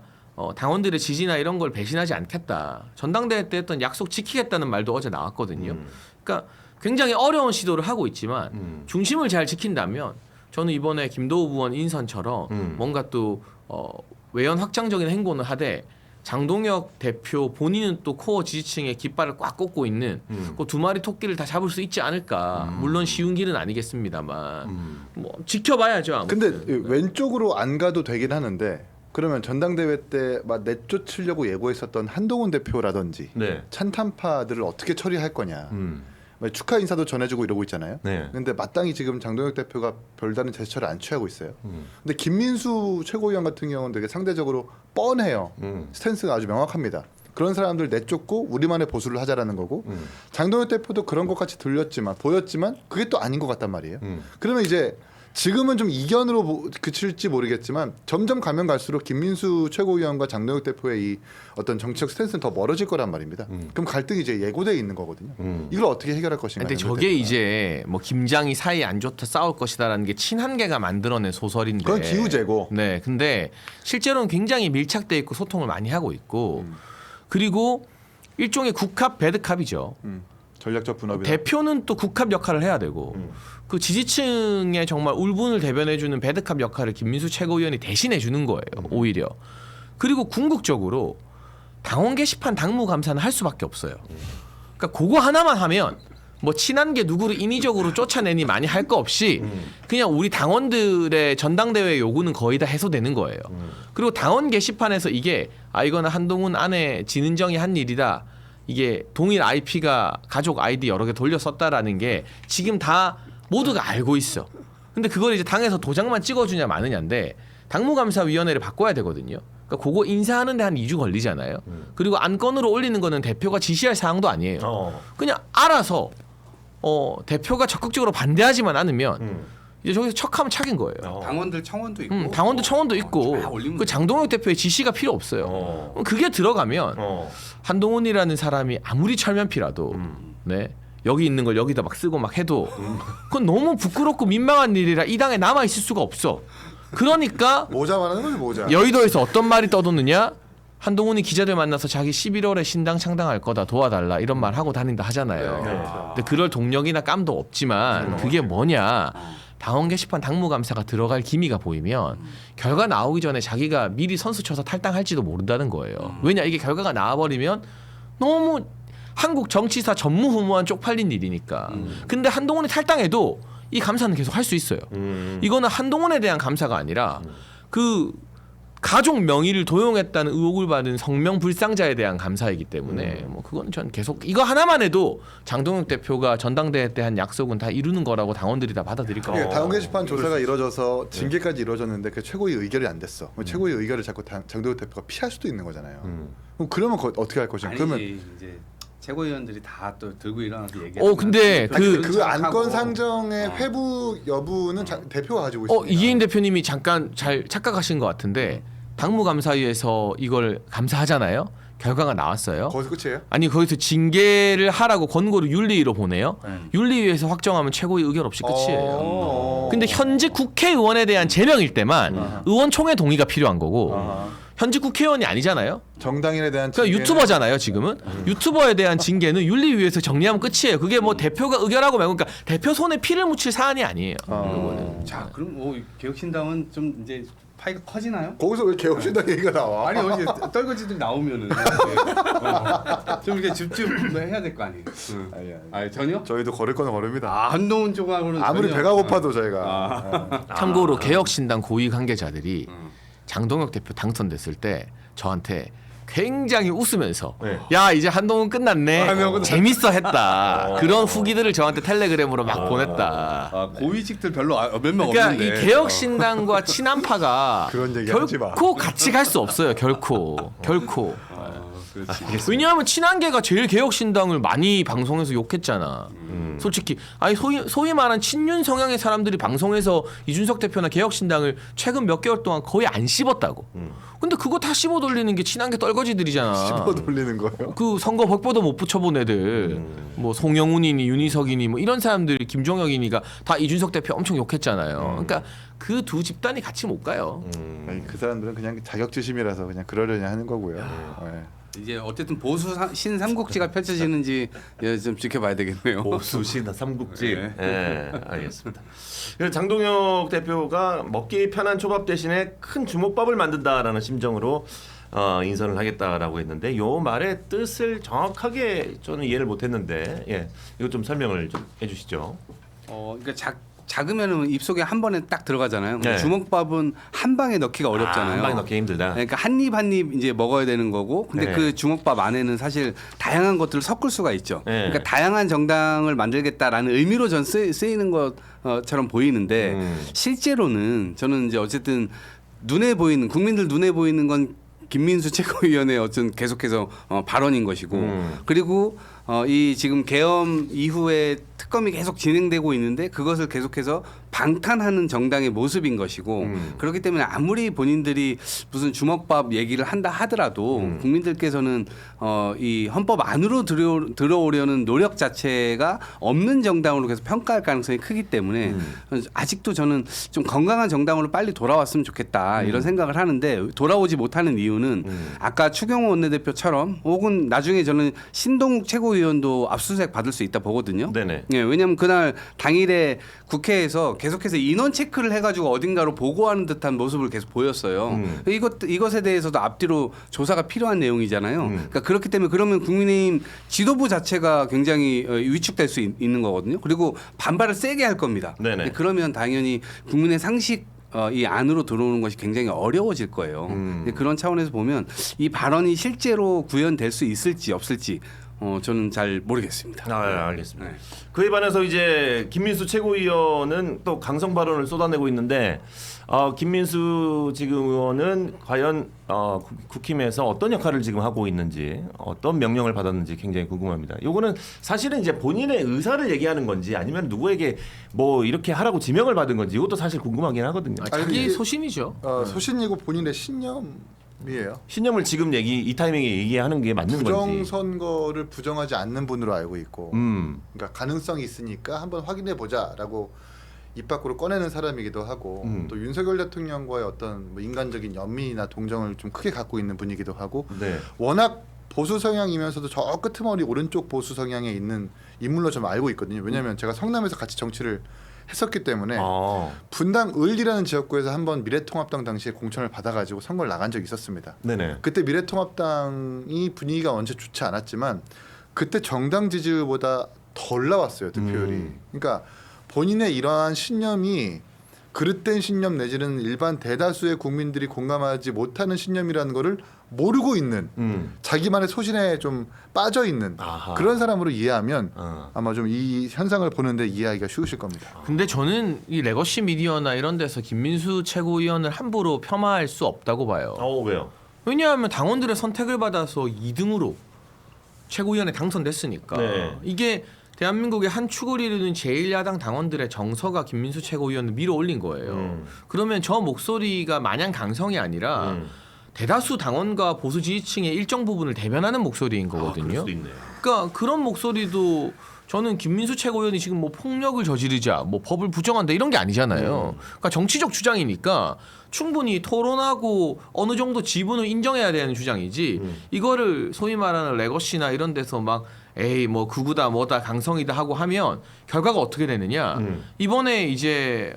당원들의 지지나 이런 걸 배신하지 않겠다. 전당대회 때 했던 약속 지키겠다는 말도 어제 나왔거든요. 그러니까 굉장히 어려운 시도를 하고 있지만 중심을 잘 지킨다면 저는 이번에 김도읍 의원 인선처럼 뭔가 또 외연 확장적인 행보는 하되 장동혁 대표 본인은 또 코어 지지층의 깃발을 꽉 꽂고 있는 그 두 마리 토끼를 다 잡을 수 있지 않을까. 물론 쉬운 길은 아니겠습니다만 뭐 지켜봐야죠. 아무튼. 근데 왼쪽으로 안 가도 되긴 하는데 그러면 전당대회 때 막 내쫓으려고 예고했었던 한동훈 대표라든지 네. 찬탄파들을 어떻게 처리할 거냐. 축하 인사도 전해주고 이러고 있잖아요. 네. 근데 마땅히 지금 장동혁 대표가 별다른 제스처를 안 취하고 있어요. 근데 김민수 최고위원 같은 경우는 되게 상대적으로 뻔해요. 스탠스가 아주 명확합니다. 그런 사람들 내쫓고 우리만의 보수를 하자라는 거고 장동혁 대표도 그런 것 같이 보였지만 그게 또 아닌 것 같단 말이에요. 그러면 이제 지금은 좀 이견으로 그칠지 모르겠지만 점점 가면 갈수록 김민수 최고위원과 장동혁 대표의 이 어떤 정치적 스탠스는 더 멀어질 거란 말입니다. 그럼 갈등이 이제 예고돼 있는 거거든요. 이걸 어떻게 해결할 것인가. 근데 저게 이제 뭐 김장이 사이 안 좋다 싸울 것이다라는 게 친한계가 만들어낸 소설인데. 그건 기우제고. 네, 근데 실제로는 굉장히 밀착돼 있고 소통을 많이 하고 있고 그리고 일종의 국합 배드캅이죠. 전략적 분업이다. 대표는 또 국합 역할을 해야 되고 그 지지층의 정말 울분을 대변해주는 배드캅 역할을 김민수 최고위원이 대신해 주는 거예요. 오히려. 그리고 궁극적으로 당원 게시판 당무 감사는 할 수밖에 없어요. 그러니까 그거 하나만 하면 뭐 친한 게 누구를 인위적으로 쫓아내니 많이 할 거 없이 그냥 우리 당원들의 전당대회 요구는 거의 다 해소되는 거예요. 그리고 당원 게시판에서 이게 이거는 한동훈 아내 진은정이 한 일이다. 이게 동일 IP가 가족 아이디 여러 개 돌려 썼다라는 게 지금 다 모두가 알고 있어. 근데 그걸 이제 당에서 도장만 찍어주냐 마느냐인데 당무감사위원회를 바꿔야 되거든요. 그러니까 그거 인사하는데 한 2주 걸리잖아요. 그리고 안건으로 올리는 거는 대표가 지시할 사항도 아니에요. 그냥 알아서 대표가 적극적으로 반대하지만 않으면 이제 저기서 척하면 착인 거예요. 당원들 청원도 있고 당원도 청원도 있고 다 올리면 그 장동혁 대표의 지시가 필요 없어요. 그게 들어가면 한동훈이라는 사람이 아무리 철면피라도 네. 여기 있는 걸 여기다 막 쓰고 막 해도 그건 너무 부끄럽고 민망한 일이라 이 당에 남아 있을 수가 없어. 그러니까 모자 말하는 거지 모자. 여의도에서 어떤 말이 떠도느냐? 한동훈이 기자들 만나서 자기 11월에 신당 창당할 거다 도와달라 이런 말 하고 다닌다 하잖아요. 근데 그럴 동력이나 깜도 없지만 그게 뭐냐? 당원 게시판 당무감사가 들어갈 기미가 보이면 결과 나오기 전에 자기가 미리 선수 쳐서 탈당할지도 모른다는 거예요. 왜냐 이게 결과가 나와버리면 너무 한국 정치사 전무후무한 쪽팔린 일이니까. 근데 한동훈이 탈당해도 이 감사는 계속 할 수 있어요. 이거는 한동훈에 대한 감사가 아니라 그 가족 명의를 도용했다는 의혹을 받은 성명불상자에 대한 감사이기 때문에 뭐 그건 전 계속 이거 하나만 해도 장동혁 대표가 전당대회 때 한 약속은 다 이루는 거라고 당원들이 다 받아들일 거예요. 당원 게시판 조사가 이루어져서 징계까지 이루어졌는데 그 최고위 의결이 안 됐어. 최고위 의결을 자꾸 장동혁 대표가 피할 수도 있는 거잖아요. 그러면 어떻게 할 것이냐? 그러면 이제 최고위원들이 다 또 들고 일어나서 얘기하는. 근데 그 안건 상정의 회부 여부는 대표가 가지고 있습니다. 이계인 대표님이 잠깐 잘 착각하신 것 같은데 당무감사위에서 이걸 감사하잖아요. 결과가 나왔어요. 거기서 끝이에요? 아니 거기서 징계를 하라고 권고를 윤리위로 보내요. 윤리위에서 확정하면 최고위 의결 없이 끝이에요. 근데 현직 국회의원에 대한 제명일 때만 의원총회 동의가 필요한 거고 현직 국회의원이 아니잖아요. 정당인에 대한 그러니까 유튜버잖아요. 지금은 유튜버에 대한 징계는 윤리위에서 정리하면 끝이에요. 그게 뭐 대표가 의결하고 말고 그러니까 대표 손에 피를 묻힐 사안이 아니에요. 자, 그럼 개혁신당은 좀 이제 파이가 커지나요? 거기서 왜 개혁신당 얘기가 나와? 아니 어제 떨거지들 나오면은 좀 이렇게 줍줍 해야 될 거 아니에요? 아니 전혀? 저희도 걸을 거는 걸읍니다. 한동훈 쪽하고는 아무리 전혀? 배가 고파도 저희가. 참고로 개혁신당 고위 관계자들이 장동혁 대표 당선됐을 때 저한테 굉장히 웃으면서 야 이제 한동훈 끝났네 재밌어 했다 그런 후기들을 저한테 텔레그램으로 막 보냈다. 고위직들 별로 몇 명 그러니까 없는데. 이 개혁신당과 친한파가 그런 얘기 하지 마. 결코 같이 갈 수 없어요. 결코. 왜냐하면 친한계가 제일 개혁신당을 많이 방송에서 욕했잖아. 솔직히 아니 소위 말한 친윤 성향의 사람들이 방송에서 이준석 대표나 개혁신당을 최근 몇 개월 동안 거의 안 씹었다고. 근데 그거 다 씹어 돌리는 게 친한계 떨거지들이잖아. 씹어 돌리는 거예요? 그 선거 벅보도 못 붙여본 애들 뭐 송영훈이니 윤희석이니 뭐 이런 사람들이 김종혁이니가 다 이준석 대표 엄청 욕했잖아요. 그러니까 그 두 집단이 같이 못 가요. 아니, 그 사람들은 그냥 자격지심이라서 그냥 그러려니 하는 거고요. 네. 이제 어쨌든 보수 신삼국지가 펼쳐지는지 좀 지켜봐야 되겠네요. 보수신 삼국지. 알겠습니다. 그래서 장동혁 대표가 먹기 편한 초밥 대신에 큰 주먹밥을 만든다라는 심정으로 인선을 하겠다라고 했는데 요 말의 뜻을 정확하게 저는 이해를 못했는데 이거 좀 설명을 좀 해주시죠. 그러니까 작으면은 입속에 한 번에 딱 들어가잖아요. 네. 주먹밥은 한 방에 넣기가 어렵잖아요. 한 방에 넣기 힘들다. 그러니까 한 입 한 입 이제 먹어야 되는 거고, 근데 네. 그 주먹밥 안에는 사실 다양한 것들을 섞을 수가 있죠. 네. 그러니까 다양한 정당을 만들겠다라는 의미로 전 쓰이는 것처럼 보이는데 실제로는 저는 이제 어쨌든 눈에 보이는 국민들 눈에 보이는 건 김민수 최고위원의 어떤 계속해서 발언인 것이고 그리고 이 지금 계엄 이후에 특검이 계속 진행되고 있는데 그것을 계속해서 방탄하는 정당의 모습인 것이고 그렇기 때문에 아무리 본인들이 무슨 주먹밥 얘기를 한다 하더라도 국민들께서는 이 헌법 안으로 들어오려는 노력 자체가 없는 정당으로 계속 평가할 가능성이 크기 때문에 아직도 저는 좀 건강한 정당으로 빨리 돌아왔으면 좋겠다 이런 생각을 하는데 돌아오지 못하는 이유는 아까 추경호 원내대표처럼 혹은 나중에 저는 신동욱 최고위원 최고위원도 압수수색 받을 수 있다 보거든요. 네네. 예, 왜냐하면 그날 당일에 국회에서 계속해서 인원 체크를 해가지고 어딘가로 보고하는 듯한 모습을 계속 보였어요. 이것에 대해서도 앞뒤로 조사가 필요한 내용이잖아요. 그러니까 그렇기 때문에 그러면 국민의힘 지도부 자체가 굉장히 위축될 수 있는 거거든요. 그리고 반발을 세게 할 겁니다. 네네. 그러면 당연히 국민의 상식 이 안으로 들어오는 것이 굉장히 어려워질 거예요. 그런 차원에서 보면 이 발언이 실제로 구현될 수 있을지 없을지 저는 잘 모르겠습니다. 알겠습니다. 네. 그에 반해서 이제 김민수 최고위원은 또 강성 발언을 쏟아내고 있는데 김민수 지금 의원은 과연 국힘에서 어떤 역할을 지금 하고 있는지 어떤 명령을 받았는지 굉장히 궁금합니다. 요거는 사실은 이제 본인의 의사를 얘기하는 건지 아니면 누구에게 뭐 이렇게 하라고 지명을 받은 건지 이것도 사실 궁금하긴 하거든요. 자기 이게- 소신이죠. 소신이고 본인의 신념이에요. 신념을 지금 이 타이밍에 얘기하는 게 맞는 건지. 부정선거를 부정하지 않는 분으로 알고 있고 그러니까 가능성이 있으니까 한번 확인해 보자라고 입 밖으로 꺼내는 사람이기도 하고 또 윤석열 대통령과의 어떤 뭐 인간적인 연민이나 동정을 좀 크게 갖고 있는 분이기도 하고 네. 워낙 보수 성향이면서도 저 끄트머리 오른쪽 보수 성향에 있는 인물로 좀 알고 있거든요. 왜냐하면 제가 성남에서 같이 정치를 했었기 때문에 분당 을이라는 지역구에서 한번 미래통합당 당시에 공천을 받아가지고 선거를 나간 적이 있었습니다. 네네. 그때 미래통합당이 분위기가 원체 좋지 않았지만 그때 정당 지지율보다 덜 나왔어요, 득표율이. 그러니까 본인의 이러한 신념이 그릇된 신념 내지는 일반 대다수의 국민들이 공감하지 못하는 신념이라는 거를 모르고 있는 자기만의 소신에 좀 빠져 있는 아하. 그런 사람으로 이해하면 아마 좀 이 현상을 보는데 이해하기가 쉬우실 겁니다. 근데 저는 이 레거시 미디어나 이런 데서 김민수 최고위원을 함부로 폄하할 수 없다고 봐요. 왜요? 왜냐하면 당원들의 선택을 받아서 2등으로 최고위원에 당선됐으니까. 네. 이게 대한민국의 한 축을 이루는 제1야당 당원들의 정서가 김민수 최고위원을 밀어올린 거예요. 그러면 저 목소리가 마냥 강성이 아니라 대다수 당원과 보수 지지층의 일정 부분을 대변하는 목소리인 그럴 거거든요. 수도 있네요. 그러니까 그런 목소리도 저는 김민수 최고위원이 지금 뭐 폭력을 저지르자, 뭐 법을 부정한다 이런 게 아니잖아요. 그러니까 정치적 주장이니까 충분히 토론하고 어느 정도 지분을 인정해야 되는 주장이지. 이거를 소위 말하는 레거시나 이런 데서 막 에이 뭐 극우다 뭐다 강성이다 하고 하면 결과가 어떻게 되느냐. 이번에 이제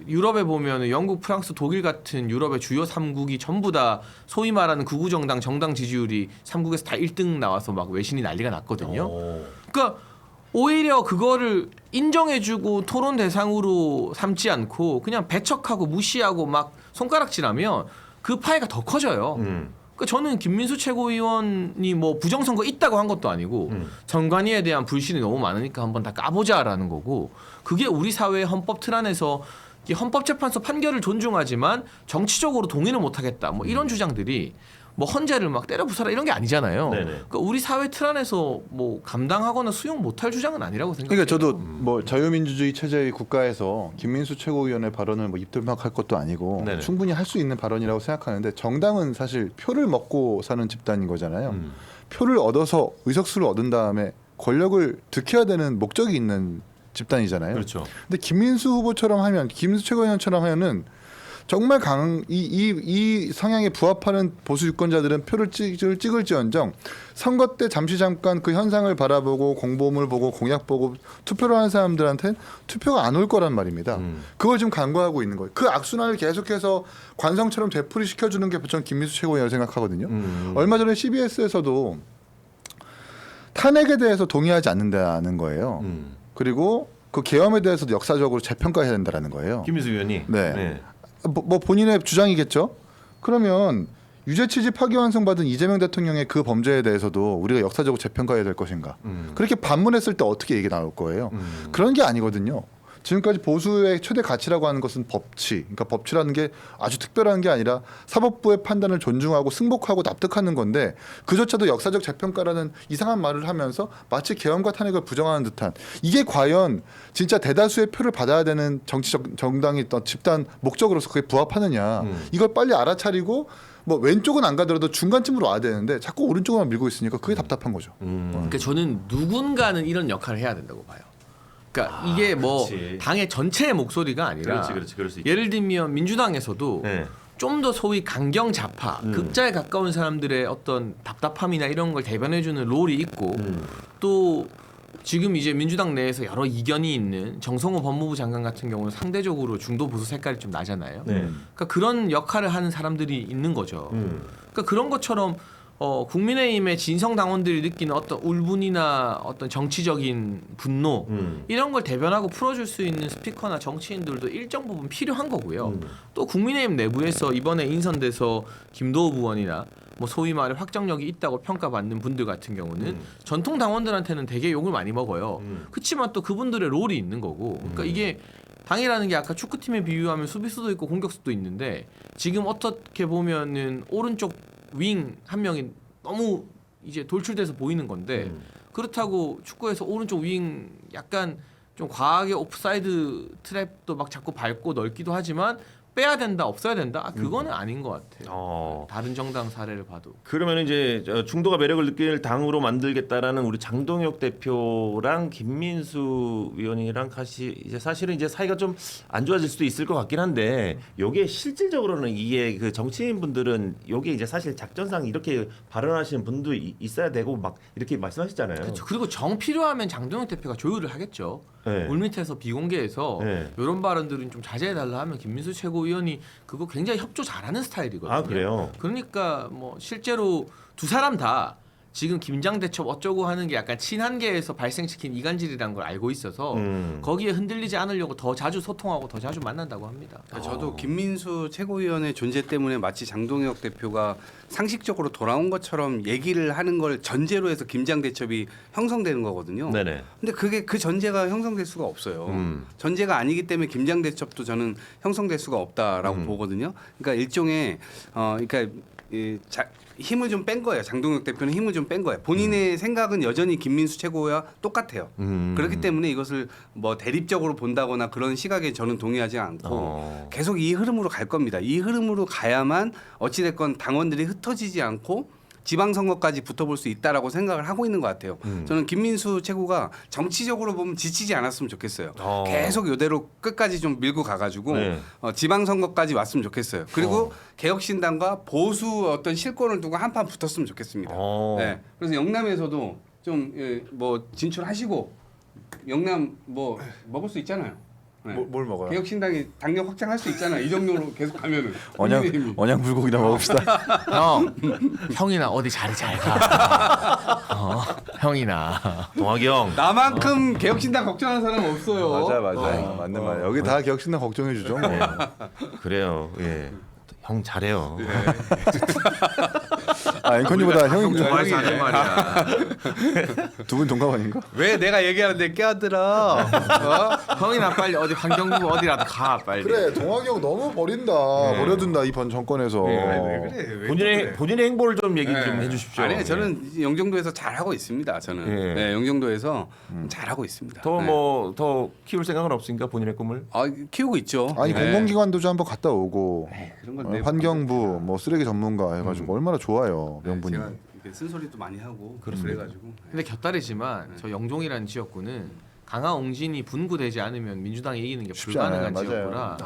유럽에 보면 영국, 프랑스, 독일 같은 유럽의 주요 3국이 전부 다 소위 말하는 극우 정당 지지율이 3국에서 다 1등 나와서 막 외신이 난리가 났거든요. 그러니까 오히려 그거를 인정해주고 토론 대상으로 삼지 않고 그냥 배척하고 무시하고 막 손가락질하면 그 파해가 더 커져요. 그러니까 저는 김민수 최고위원이 뭐 부정선거 있다고 한 것도 아니고 정관위에 대한 불신이 너무 많으니까 한번 다 까보자라는 거고 그게 우리 사회의 헌법 틀 안에서 이 헌법재판소 판결을 존중하지만 정치적으로 동의는 못하겠다. 뭐 이런 주장들이 뭐 헌재를 막 때려 부숴라 이런 게 아니잖아요. 네네. 그러니까 우리 사회 틀 안에서 뭐 감당하거나 수용 못할 주장은 아니라고 생각해요. 그러니까 저도 뭐 자유민주주의 체제의 국가에서 김민수 최고위원의 발언을 뭐 입들막할 것도 아니고 네네. 충분히 할 수 있는 발언이라고 생각하는데 정당은 사실 표를 먹고 사는 집단인 거잖아요. 표를 얻어서 의석수를 얻은 다음에 권력을 득해야 되는 목적이 있는 집단이잖아요. 그렇죠. 근데 김민수 후보처럼 하면 김민수 최고위원처럼 하면은 정말 이 성향에 부합하는 보수 유권자들은 표를 찍을지언정 선거 때 잠깐 그 현상을 바라보고 공보물 보고 공약 보고 투표를 하는 사람들한테는 투표가 안 올 거란 말입니다. 그걸 지금 간과하고 있는 거예요. 그 악순환을 계속해서 관성처럼 되풀이시켜주는 게 저는 김민수 최고위원이라고 생각하거든요. 얼마 전에 CBS에서도 탄핵에 대해서 동의하지 않는다는 거예요. 그리고 그 계엄에 대해서도 역사적으로 재평가해야 된다는 거예요. 김민수 의원이. 네. 뭐 본인의 주장이겠죠. 그러면 유죄 취지 파기환송 받은 이재명 대통령의 그 범죄에 대해서도 우리가 역사적으로 재평가해야 될 것인가. 그렇게 반문했을 때 어떻게 얘기 나올 거예요. 그런 게 아니거든요. 지금까지 보수의 최대 가치라고 하는 것은 법치. 그러니까 법치라는 게 아주 특별한 게 아니라 사법부의 판단을 존중하고 승복하고 납득하는 건데 그조차도 역사적 재평가라는 이상한 말을 하면서 마치 계엄과 탄핵을 부정하는 듯한 이게 과연 진짜 대다수의 표를 받아야 되는 정치적 정당이 어떤 집단 목적으로서 그게 부합하느냐. 이걸 빨리 알아차리고 뭐 왼쪽은 안 가더라도 중간쯤으로 와야 되는데 자꾸 오른쪽만 밀고 있으니까 그게 답답한 거죠. 그러니까 저는 누군가는 이런 역할을 해야 된다고 봐요. 그러니까 이게 뭐 그렇지. 당의 전체의 목소리가 아니라 그렇지, 그럴 수 있지. 예를 들면 민주당에서도 네. 좀 더 소위 강경 좌파, 극자에 가까운 사람들의 어떤 답답함이나 이런 걸 대변해주는 롤이 있고 또 지금 이제 민주당 내에서 여러 이견이 있는 정성호 법무부 장관 같은 경우는 상대적으로 중도 보수 색깔이 좀 나잖아요. 네. 그러니까 그런 역할을 하는 사람들이 있는 거죠. 그러니까 그런 것처럼 국민의힘의 진성 당원들이 느끼는 어떤 울분이나 어떤 정치적인 분노 이런 걸 대변하고 풀어줄 수 있는 스피커나 정치인들도 일정 부분 필요한 거고요. 또 국민의힘 내부에서 이번에 인선돼서 김도우 의원이나 뭐 소위 말해 확정력이 있다고 평가받는 분들 같은 경우는 전통 당원들한테는 되게 욕을 많이 먹어요. 그렇지만 또 그분들의 롤이 있는 거고. 그러니까 이게 당이라는 게 아까 축구팀에 비유하면 수비수도 있고 공격수도 있는데 지금 어떻게 보면은 오른쪽 윙 한 명이 너무 이제 돌출돼서 보이는 건데 그렇다고 축구에서 오른쪽 윙 약간 좀 과하게 옵사이드 트랩도 막 자꾸 밟고 넓기도 하지만 빼야 된다 없어야 된다 그거는 아닌 것 같아요. 다른 정당 사례를 봐도. 그러면 이제 중도가 매력을 느낄 당으로 만들겠다라는 우리 장동혁 대표랑 김민수 위원이랑 같이 이제 사실은 이제 사이가 좀 안 좋아질 수도 있을 것 같긴 한데 요게 실질적으로는 이게 그 정치인 분들은 요게 이제 사실 작전상 이렇게 발언하시는 분도 있어야 되고 막 이렇게 말씀하시잖아요. 그렇죠. 그리고 정 필요하면 장동혁 대표가 조율을 하겠죠. 네. 물밑에서 비공개해서 네. 이런 발언들은 좀 자제해달라 하면 김민수 최고위원이 그거 굉장히 협조 잘하는 스타일이거든요. 아 그래요? 그러니까 뭐 실제로 두 사람 다 지금 김장 대첩 어쩌고 하는 게 약간 친한계에서 발생시킨 이간질이라는 걸 알고 있어서 거기에 흔들리지 않으려고 더 자주 소통하고 더 자주 만난다고 합니다. 저도 김민수 최고위원의 존재 때문에 마치 장동혁 대표가 상식적으로 돌아온 것처럼 얘기를 하는 걸 전제로 해서 김장 대첩이 형성되는 거거든요. 네네. 근데 그게 그 전제가 형성될 수가 없어요. 전제가 아니기 때문에 김장 대첩도 저는 형성될 수가 없다라고 보거든요. 그러니까 일종의 그러니까 힘을 좀 뺀 거예요. 장동혁 대표는 힘을 좀 뺀 거예요. 본인의 생각은 여전히 김민수 최고와 똑같아요. 그렇기 때문에 이것을 뭐 대립적으로 본다거나 그런 시각에 저는 동의하지 않고 계속 이 흐름으로 갈 겁니다. 이 흐름으로 가야만 어찌됐건 당원들이 흩어지지 않고 지방선거까지 붙어볼 수 있다라고 생각을 하고 있는 것 같아요. 저는 김민수 최고가 정치적으로 보면 지치지 않았으면 좋겠어요. 계속 이대로 끝까지 좀 밀고 가가지고 네. 지방선거까지 왔으면 좋겠어요. 그리고 개혁신당과 보수 어떤 실권을 두고 한판 붙었으면 좋겠습니다. 네. 그래서 영남에서도 좀 뭐 진출하시고 영남 뭐 먹을 수 있잖아요. 네. 뭘 먹어요? 개혁신당이 당력 확장할 수 있잖아. 이 정도로 계속 가면은. 언양 불고기나 먹읍시다. 형이나 어디 자리 잘 가. 형이나. 동학이 형. 나만큼 개혁신당 걱정하는 사람 없어요. 맞아. 맞는 말. 여기 다 격신당 걱정해 주죠. 뭐. 그래요. 예. 형 잘해요. 아 앵커님보다 형이 정말 잘하는 말이야. 두 분 동갑 아닌가? 왜 내가 얘기하는데 껴들어? 형이나 빨리 어디 환경부 어디라도 가 빨리. 그래 동학이 형 너무 버려둔다 이번 정권에서. 본인의 행보를 좀 얘기 좀 해주십시오. 아니 저는 영종도에서 잘 하고 있습니다. 저는 예. 네, 영종도에서 잘 하고 있습니다. 더 뭐 더 키울 생각은 없습니까 본인의 꿈을? 키우고 있죠. 아니 네. 공공기관도 좀 한번 갔다 오고 그런 건 내- 환경부 뭐 쓰레기 전문가 해가지고 얼마나 좋아요 명분이. 제가 이렇게 쓴소리도 많이 하고 그래가지고. 근데 곁다리지만 저 영종이라는 지역구는 강화 옹진이 분구되지 않으면 민주당이 이기는 게 쉽지 않아요. 불가능한 맞아요. 지역구라.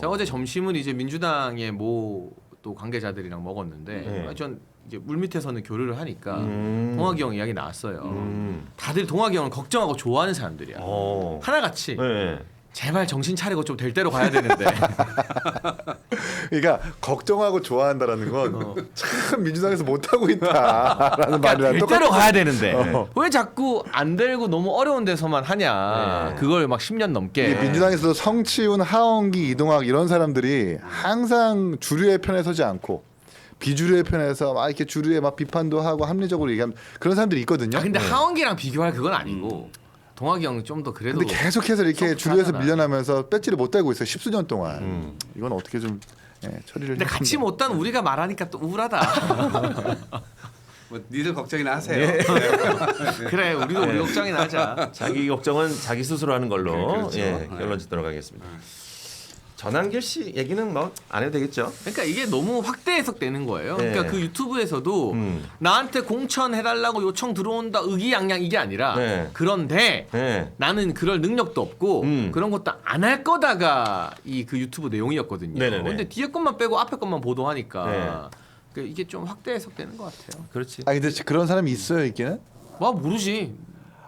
제가 어제 점심을 이제 민주당의 모 또 관계자들이랑 먹었는데 네. 전 이제 물밑에서는 교류를 하니까 동학이 형 이야기 나왔어요. 다들 동학이 형을 걱정하고 좋아하는 사람들이야. 하나같이 네. 제발 정신 차리고 좀 될 대로 가야 되는데 그러니까 걱정하고 좋아한다라는 건 참 민주당에서 못 하고 있다라는 말이랑 될 똑같아. 대로 가야 되는데 왜 자꾸 안 되고 너무 어려운 데서만 하냐. 그걸 막 10년 넘게. 이게 민주당에서도 성치훈, 하원기, 이동학 이런 사람들이 항상 주류의 편에 서지 않고 비주류의 편에서 막 이렇게 주류에 막 비판도 하고 합리적으로 얘기하는 그런 사람들이 있거든요. 아, 근데 하원기랑 비교할 그건 아니고 동학이 형은 좀 더 그래도 근데 계속해서 이렇게 소프트하잖아. 주류에서 밀려나면서 배지를 못 달고 있어요. 10수년 동안. 이건 어떻게 좀 처리를. 근데 같이 못단 우리가 말하니까 또 우울하다. 뭐 니들 걱정이나 하세요. 그래 우리도 우리 걱정이나 하자. 자기 걱정은 자기 스스로 하는 걸로 그렇죠. 예, 결론 짓도록 하겠습니다. 전한길 씨 얘기는 뭐 안 해도 되겠죠. 그러니까 이게 너무 확대 해석되는 거예요. 네. 그러니까 그 유튜브에서도 나한테 공천해달라고 요청 들어온다 의기양양 이게 아니라 네. 그런데 네. 나는 그럴 능력도 없고 음. 그런 것도 안 할 거다가 이 그 유튜브 내용이었거든요. 네네네. 근데 뒤에 것만 빼고 앞에 것만 보도하니까 네. 그 이게 좀 확대 해석되는 것 같아요. 그렇지. 아 근데 그런 사람이 있어요 있기는? 와 모르지.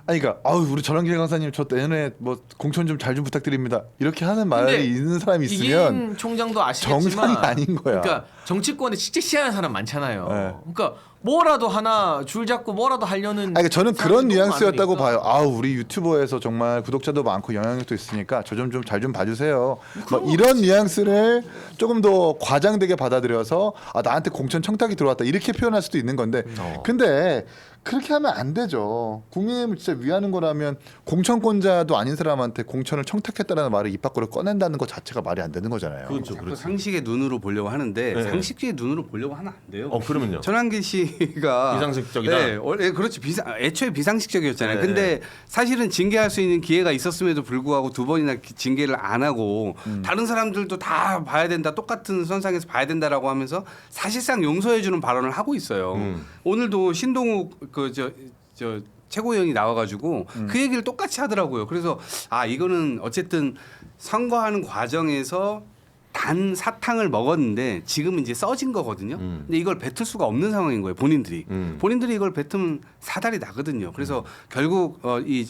아니 그러니까 아우 우리 전환길 강사님 저 내년에 뭐 공천 좀 잘 좀 부탁드립니다 이렇게 하는 근데 말이 있는 사람이 있으면 이기인 총장도 아시겠지만 정상이 아닌 거야. 그러니까 정치권에 진짜 시하는 사람 많잖아요. 네. 그러니까 뭐라도 하나 줄 잡고 뭐라도 하려는. 아니, 그러니까 저는 그런 사람들이 너무 뉘앙스였다고 많으니까. 봐요. 아우 우리 유튜버에서 정말 구독자도 많고 영향력도 있으니까 저 좀 잘 좀 봐주세요. 그런 뭐 이런 뉘앙스를 조금 더 과장되게 받아들여서 아 나한테 공천 청탁이 들어왔다 이렇게 표현할 수도 있는 건데 근데 그렇게 하면 안 되죠. 국민을 진짜 위하는 거라면 공천권자도 아닌 사람한테 공천을 청탁했다라는 말을 입 밖으로 꺼낸다는 것 자체가 말이 안 되는 거잖아요. 그렇죠. 자꾸 그렇죠. 상식의 눈으로 보려고 하는데 네. 상식의 눈으로 보려고 하면 안 돼요. 그러면요. 전환길 씨가 비상식적이다? 네, 원래 그렇지 애초에 비상식적이었잖아요. 네. 근데 사실은 징계할 수 있는 기회가 있었음에도 불구하고 두 번이나 징계를 안 하고 다른 사람들도 다 봐야 된다, 똑같은 선상에서 봐야 된다라고 하면서 사실상 용서해주는 발언을 하고 있어요. 오늘도 신동욱 저 최고위원이 나와가지고 그 얘기를 똑같이 하더라고요. 그래서 아 이거는 어쨌든 선거하는 과정에서 단 사탕을 먹었는데 지금은 이제 써진 거거든요. 근데 이걸 뱉을 수가 없는 상황인 거예요. 본인들이 이걸 뱉으면 사달이 나거든요. 그래서 결국 이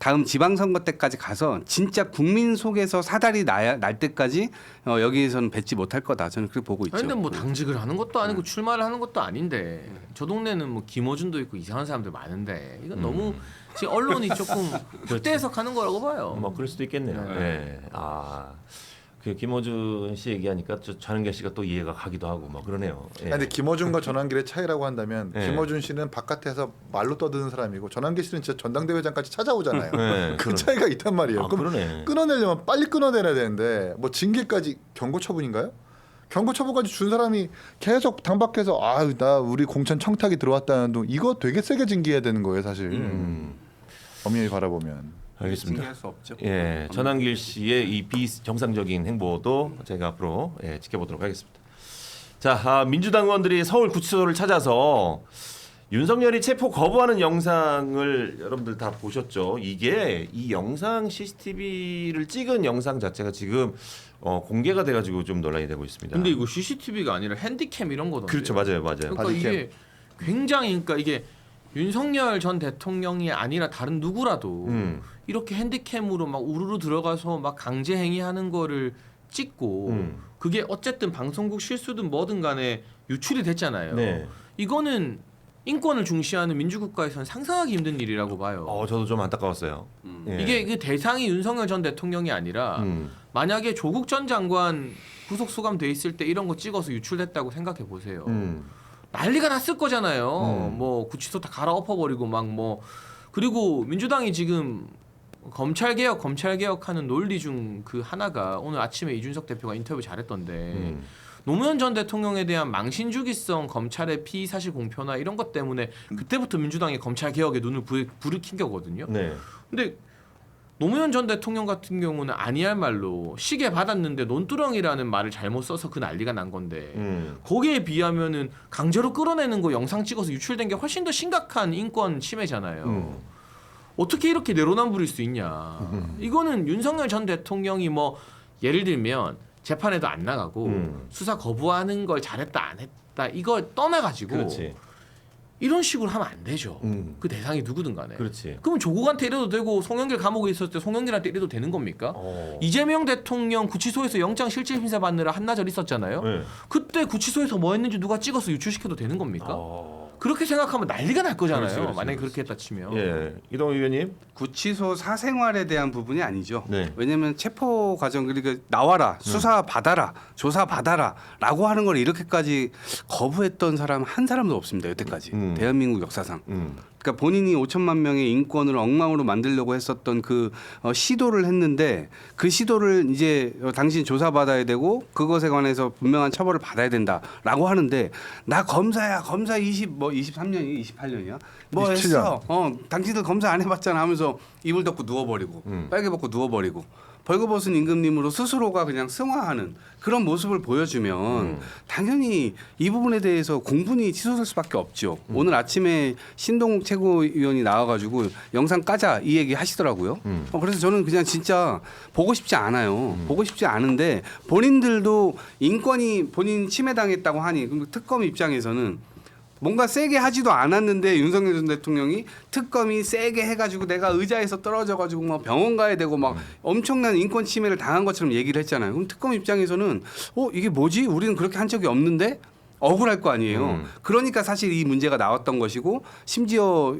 다음 지방선거 때까지 가서 진짜 국민 속에서 사달이 날 때까지 여기에서는 뱉지 못할 거다. 저는 그렇게 보고 있죠. 아니, 근데 뭐 당직을 하는 것도 아니고 출마를 하는 것도 아닌데 저 동네는 뭐 김어준도 있고 이상한 사람들 많은데 이건 너무 지금 언론이 조금 확대 해석하는 거라고 봐요. 뭐 그럴 수도 있겠네요. 네. 네. 그 김어준 씨 얘기하니까 전한길 씨가 또 이해가 가기도 하고 뭐 그러네요. 예. 아니, 근데 김어준과 전환길의 차이라고 한다면 네. 김어준 씨는 바깥에서 말로 떠드는 사람이고 전환길 씨는 진짜 전당대회장까지 찾아오잖아요. 네, 그 그러네. 차이가 있단 말이에요. 그럼 그러네. 끊어내려면 빨리 끊어내야 되는데 뭐 징계까지 경고 처분인가요? 경고 처분까지 준 사람이 계속 당박해서 나 우리 공천 청탁이 들어왔다는 둥 이거 되게 세게 징계해야 되는 거예요 사실. 엄연히 바라보면. 알겠습니다. 징계할 수 없죠. 예, 전한길 씨의 이 비정상적인 행보도 제가 앞으로 지켜보도록 하겠습니다. 자, 민주당 의원들이 서울 구치소를 찾아서 윤석열이 체포 거부하는 영상을 여러분들 다 보셨죠? 이게 이 영상 CCTV를 찍은 영상 자체가 지금 공개가 돼가지고 좀 논란이 되고 있습니다. 근데 이거 CCTV가 아니라 핸디캠 이런 거던데. 그렇죠, 맞아요. 그러니까 바디캠. 이게 굉장히 그러니까 이게 윤석열 전 대통령이 아니라 다른 누구라도 이렇게 핸디캠으로 막 우르르 들어가서 막 강제 행위하는 거를 찍고 그게 어쨌든 방송국 실수든 뭐든 간에 유출이 됐잖아요. 네. 이거는 인권을 중시하는 민주국가에서는 상상하기 힘든 일이라고 봐요. 저도 좀 안타까웠어요. 예. 이게 그 대상이 윤석열 전 대통령이 아니라 만약에 조국 전 장관 구속 수감돼 있을 때 이런 거 찍어서 유출됐다고 생각해 보세요. 난리가 났을 거잖아요. 뭐 구치소 다 갈아엎어버리고 막 뭐 그리고 민주당이 지금 검찰 개혁하는 논리 중 그 하나가 오늘 아침에 이준석 대표가 인터뷰 잘했던데 노무현 전 대통령에 대한 망신주기성 검찰의 피의 사실 공표나 이런 것 때문에 그때부터 민주당이 검찰 개혁에 눈을 불을 킨 거거든요. 네. 근데 노무현 전 대통령 같은 경우는 아니할 말로 시계 받았는데 논두렁이라는 말을 잘못 써서 그 난리가 난 건데 거기에 비하면은 강제로 끌어내는 거 영상 찍어서 유출된 게 훨씬 더 심각한 인권 침해잖아요. 어떻게 이렇게 내로남불일 수 있냐. 이거는 윤석열 전 대통령이 뭐 예를 들면 재판에도 안 나가고 수사 거부하는 걸 잘했다 안 했다 이걸 떠나가지고 그렇지. 이런 식으로 하면 안 되죠. 그 대상이 누구든 간에. 그렇지. 그러면 조국한테 이래도 되고 송영길 감옥에 있었을 때 송영길한테 이래도 되는 겁니까? 어. 이재명 대통령 구치소에서 영장 실질 심사 받느라 한나절 있었잖아요. 네. 그때 구치소에서 뭐 했는지 누가 찍어서 유출시켜도 되는 겁니까? 그렇게 생각하면 난리가 날 거잖아요. 그렇지, 그렇지, 만약에 그렇지. 그렇게 했다 치면. 예. 이동호 의원님. 구치소 사생활에 대한 부분이 아니죠. 네. 왜냐하면 체포 과정 그러니까 나와라 수사 받아라 조사 받아라라고 하는 걸 이렇게까지 거부했던 사람 한 사람도 없습니다 여태까지 대한민국 역사상. 그러니까 본인이 5천만 명의 인권을 엉망으로 만들려고 했었던 그 시도를 했는데 그 시도를 이제 당신 조사받아야 되고 그것에 관해서 분명한 처벌을 받아야 된다라고 하는데 나 검사야 검사 23년이 28년이야 뭐 27년. 했어 당신들 검사 안 해봤잖아 하면서 이불 덮고 누워버리고 빨개 벗고 누워버리고 벌거벗은 임금님으로 스스로가 그냥 승화하는 그런 모습을 보여주면 당연히 이 부분에 대해서 공분이 치솟을 수밖에 없죠. 오늘 아침에 신동욱 최고위원이 나와가지고 영상 까자 이 얘기 하시더라고요. 그래서 저는 그냥 진짜 보고 싶지 않아요. 보고 싶지 않은데 본인들도 인권이 본인 침해당했다고 하니 그럼 특검 입장에서는 뭔가 세게 하지도 않았는데 윤석열 전 대통령이 특검이 세게 해가지고 내가 의자에서 떨어져가지고 막 병원 가야 되고 막 엄청난 인권 침해를 당한 것처럼 얘기를 했잖아요. 그럼 특검 입장에서는 이게 뭐지? 우리는 그렇게 한 적이 없는데 억울할 거 아니에요. 그러니까 사실 이 문제가 나왔던 것이고 심지어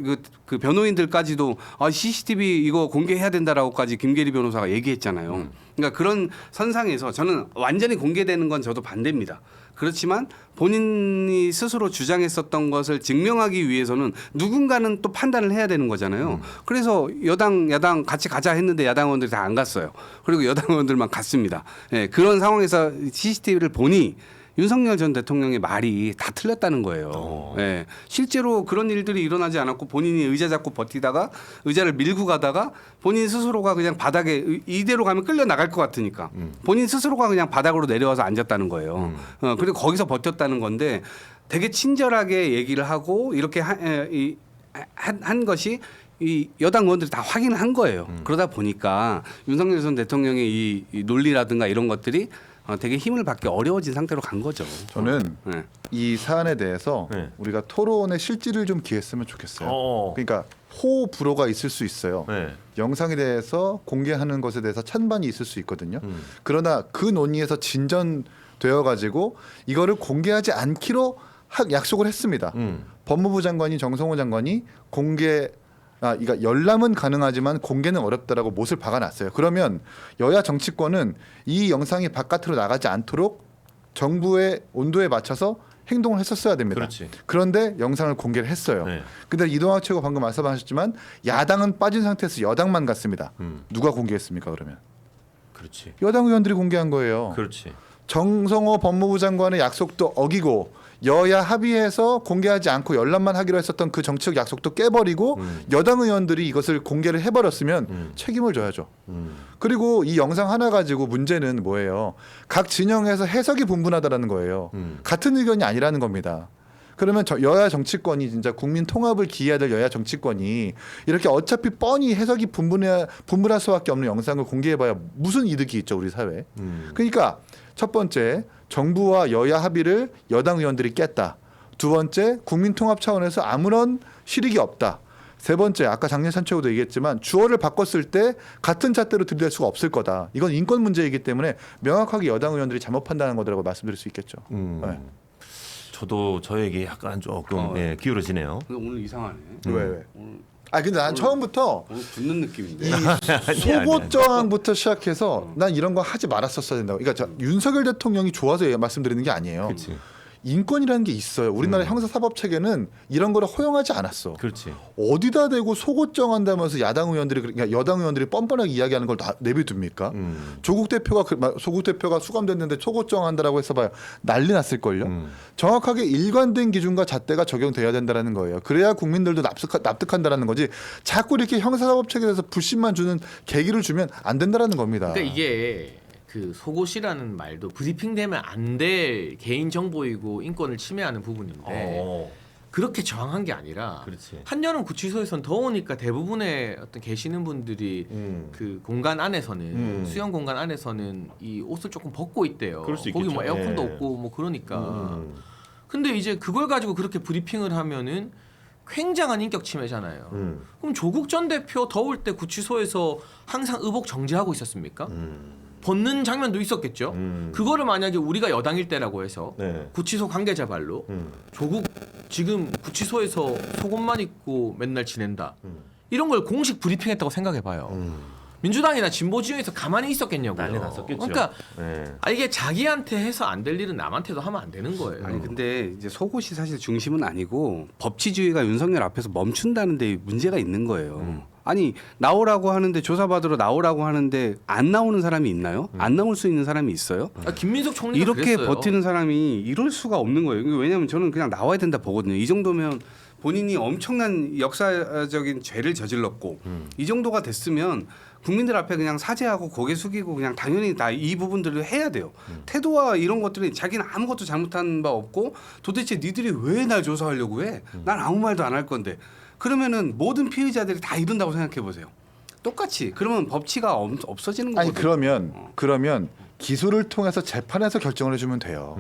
그 변호인들까지도 CCTV 이거 공개해야 된다라고까지 김계리 변호사가 얘기했잖아요. 그러니까 그런 선상에서 저는 완전히 공개되는 건 저도 반대입니다. 그렇지만 본인이 스스로 주장했었던 것을 증명하기 위해서는 누군가는 또 판단을 해야 되는 거잖아요. 그래서 여당 야당 같이 가자 했는데 야당 의원들이 다 안 갔어요. 그리고 여당 의원들만 갔습니다. 예, 그런 상황에서 CCTV를 보니 윤석열 전 대통령의 말이 다 틀렸다는 거예요. 예, 실제로 그런 일들이 일어나지 않았고 본인이 의자 잡고 버티다가 의자를 밀고 가다가 본인 스스로가 그냥 바닥에 이대로 가면 끌려 나갈 것 같으니까 본인 스스로가 그냥 바닥으로 내려와서 앉았다는 거예요. 그리고 거기서 버텼다는 건데 되게 친절하게 얘기를 하고 이렇게 한 것이 이 여당 의원들이 다 확인을 한 거예요. 그러다 보니까 윤석열 전 대통령의 이 논리라든가 이런 것들이 되게 힘을 받기 어려워진 상태로 간 거죠. 저는 네. 이 사안에 대해서 네. 우리가 토론의 실질을 좀 기했으면 좋겠어요. 그러니까 호불호가 있을 수 있어요. 네. 영상에 대해서 공개하는 것에 대해서 찬반이 있을 수 있거든요. 그러나 그 논의에서 진전되어 가지고 이거를 공개하지 않기로 약속을 했습니다. 법무부 장관이 정성호 장관이 그러니까 열람은 가능하지만 공개는 어렵다라고 못을 박아놨어요. 그러면 여야 정치권은 이 영상이 바깥으로 나가지 않도록 정부의 온도에 맞춰서 행동을 했었어야 됩니다. 그렇지. 그런데 영상을 공개를 했어요. 네. 근데 이동학 최고 방금 말씀하셨지만 야당은 빠진 상태에서 여당만 갔습니다. 누가 공개했습니까 그러면? 그렇지. 여당 의원들이 공개한 거예요. 그렇지. 정성호 법무부 장관의 약속도 어기고 여야 합의해서 공개하지 않고 열람만 하기로 했었던 그 정치적 약속도 깨버리고 여당 의원들이 이것을 공개를 해버렸으면 책임을 져야죠. 그리고 이 영상 하나 가지고 문제는 뭐예요? 각 진영에서 해석이 분분하다라는 거예요. 같은 의견이 아니라는 겁니다. 그러면 여야 정치권이 진짜 국민 통합을 기해야 될 여야 정치권이 이렇게 어차피 뻔히 해석이 분분할 수밖에 없는 영상을 공개해봐야 무슨 이득이 있죠 우리 사회에. 그러니까 첫 번째 정부와 여야 합의를 여당 의원들이 깼다. 두 번째 국민 통합 차원에서 아무런 실익이 없다. 세 번째 아까 장례찬 최고도 얘기했지만 주어를 바꿨을 때 같은 잣대로 들이댈 수가 없을 거다. 이건 인권 문제이기 때문에 명확하게 여당 의원들이 잘못 판단한 거라고 말씀드릴 수 있겠죠. 네. 저도 저에게 약간 조금 기울어지네요. 근데 오늘 이상하네. 왜? 근데 난 처음부터 오늘 붙는 느낌인데. 이 속옷 저항부터 시작해서 난 이런 거 하지 말았었어야 된다고. 그러니까 윤석열 대통령이 좋아서 말씀드리는 게 아니에요. 그렇지. 인권이라는 게 있어요. 우리나라 형사사법 체계는 이런 거를 허용하지 않았어. 그렇지. 어디다 대고 속옷 정한다면서 야당 의원들이 그러니까 여당 의원들이 뻔뻔하게 이야기하는 걸 내비둡니까? 조국 대표가 소국 대표가 수감됐는데 속옷 정한다라고 해서 봐요. 난리 났을 걸요. 정확하게 일관된 기준과 잣대가 적용돼야 된다라는 거예요. 그래야 국민들도 납득한다라는 거지. 자꾸 이렇게 형사사법 체계에 대해서 불신만 주는 계기를 주면 안 된다라는 겁니다. 그러니까 이게 그 속옷이라는 말도 브리핑되면 안 될 개인 정보이고 인권을 침해하는 부분인데 그렇게 저항한 게 아니라 그렇지. 한여름 구치소에선 더우니까 대부분의 어떤 계시는 분들이 그 공간 안에서는 수영 공간 안에서는 이 옷을 조금 벗고 있대요. 그럴 수 거기 있겠죠. 뭐 에어컨도 예. 없고 뭐 그러니까. 근데 이제 그걸 가지고 그렇게 브리핑을 하면은 굉장한 인격 침해잖아요. 그럼 조국 전 대표 더울 때 구치소에서 항상 의복 정지하고 있었습니까? 벗는 장면도 있었겠죠. 그거를 만약에 우리가 여당일 때라고 해서 네. 구치소 관계자 발로 조국 지금 구치소에서 속옷만 입고 맨날 지낸다. 이런 걸 공식 브리핑했다고 생각해봐요. 민주당이나 진보 지형에서 가만히 있었겠냐고요. 난리 났었겠죠. 그러니까 네. 이게 자기한테 해서 안 될 일은 남한테도 하면 안 되는 거예요. 아니 근데 이제 속옷이 사실 중심은 아니고 법치주의가 윤석열 앞에서 멈춘다는 데 문제가 있는 거예요. 아니 나오라고 하는데 조사받으러 나오라고 하는데 안 나오는 사람이 있나요? 안 나올 수 있는 사람이 있어요? 김민석 총리가 이렇게 그랬어요. 버티는 사람이 이럴 수가 없는 거예요. 왜냐하면 저는 그냥 나와야 된다 보거든요. 이 정도면 본인이 엄청난 역사적인 죄를 저질렀고 이 정도가 됐으면 국민들 앞에 그냥 사죄하고 고개 숙이고 그냥 당연히 다 이 부분들을 해야 돼요. 태도와 이런 것들은 자기는 아무것도 잘못한 바 없고 도대체 니들이 왜 날 조사하려고 해? 난 아무 말도 안 할 건데. 그러면은 모든 피의자들이 다 이른다고 생각해 보세요. 똑같이 그러면 법치가 없어지는 아니 거거든요. 그러면 기소를 통해서 재판에서 결정을 해주면 돼요.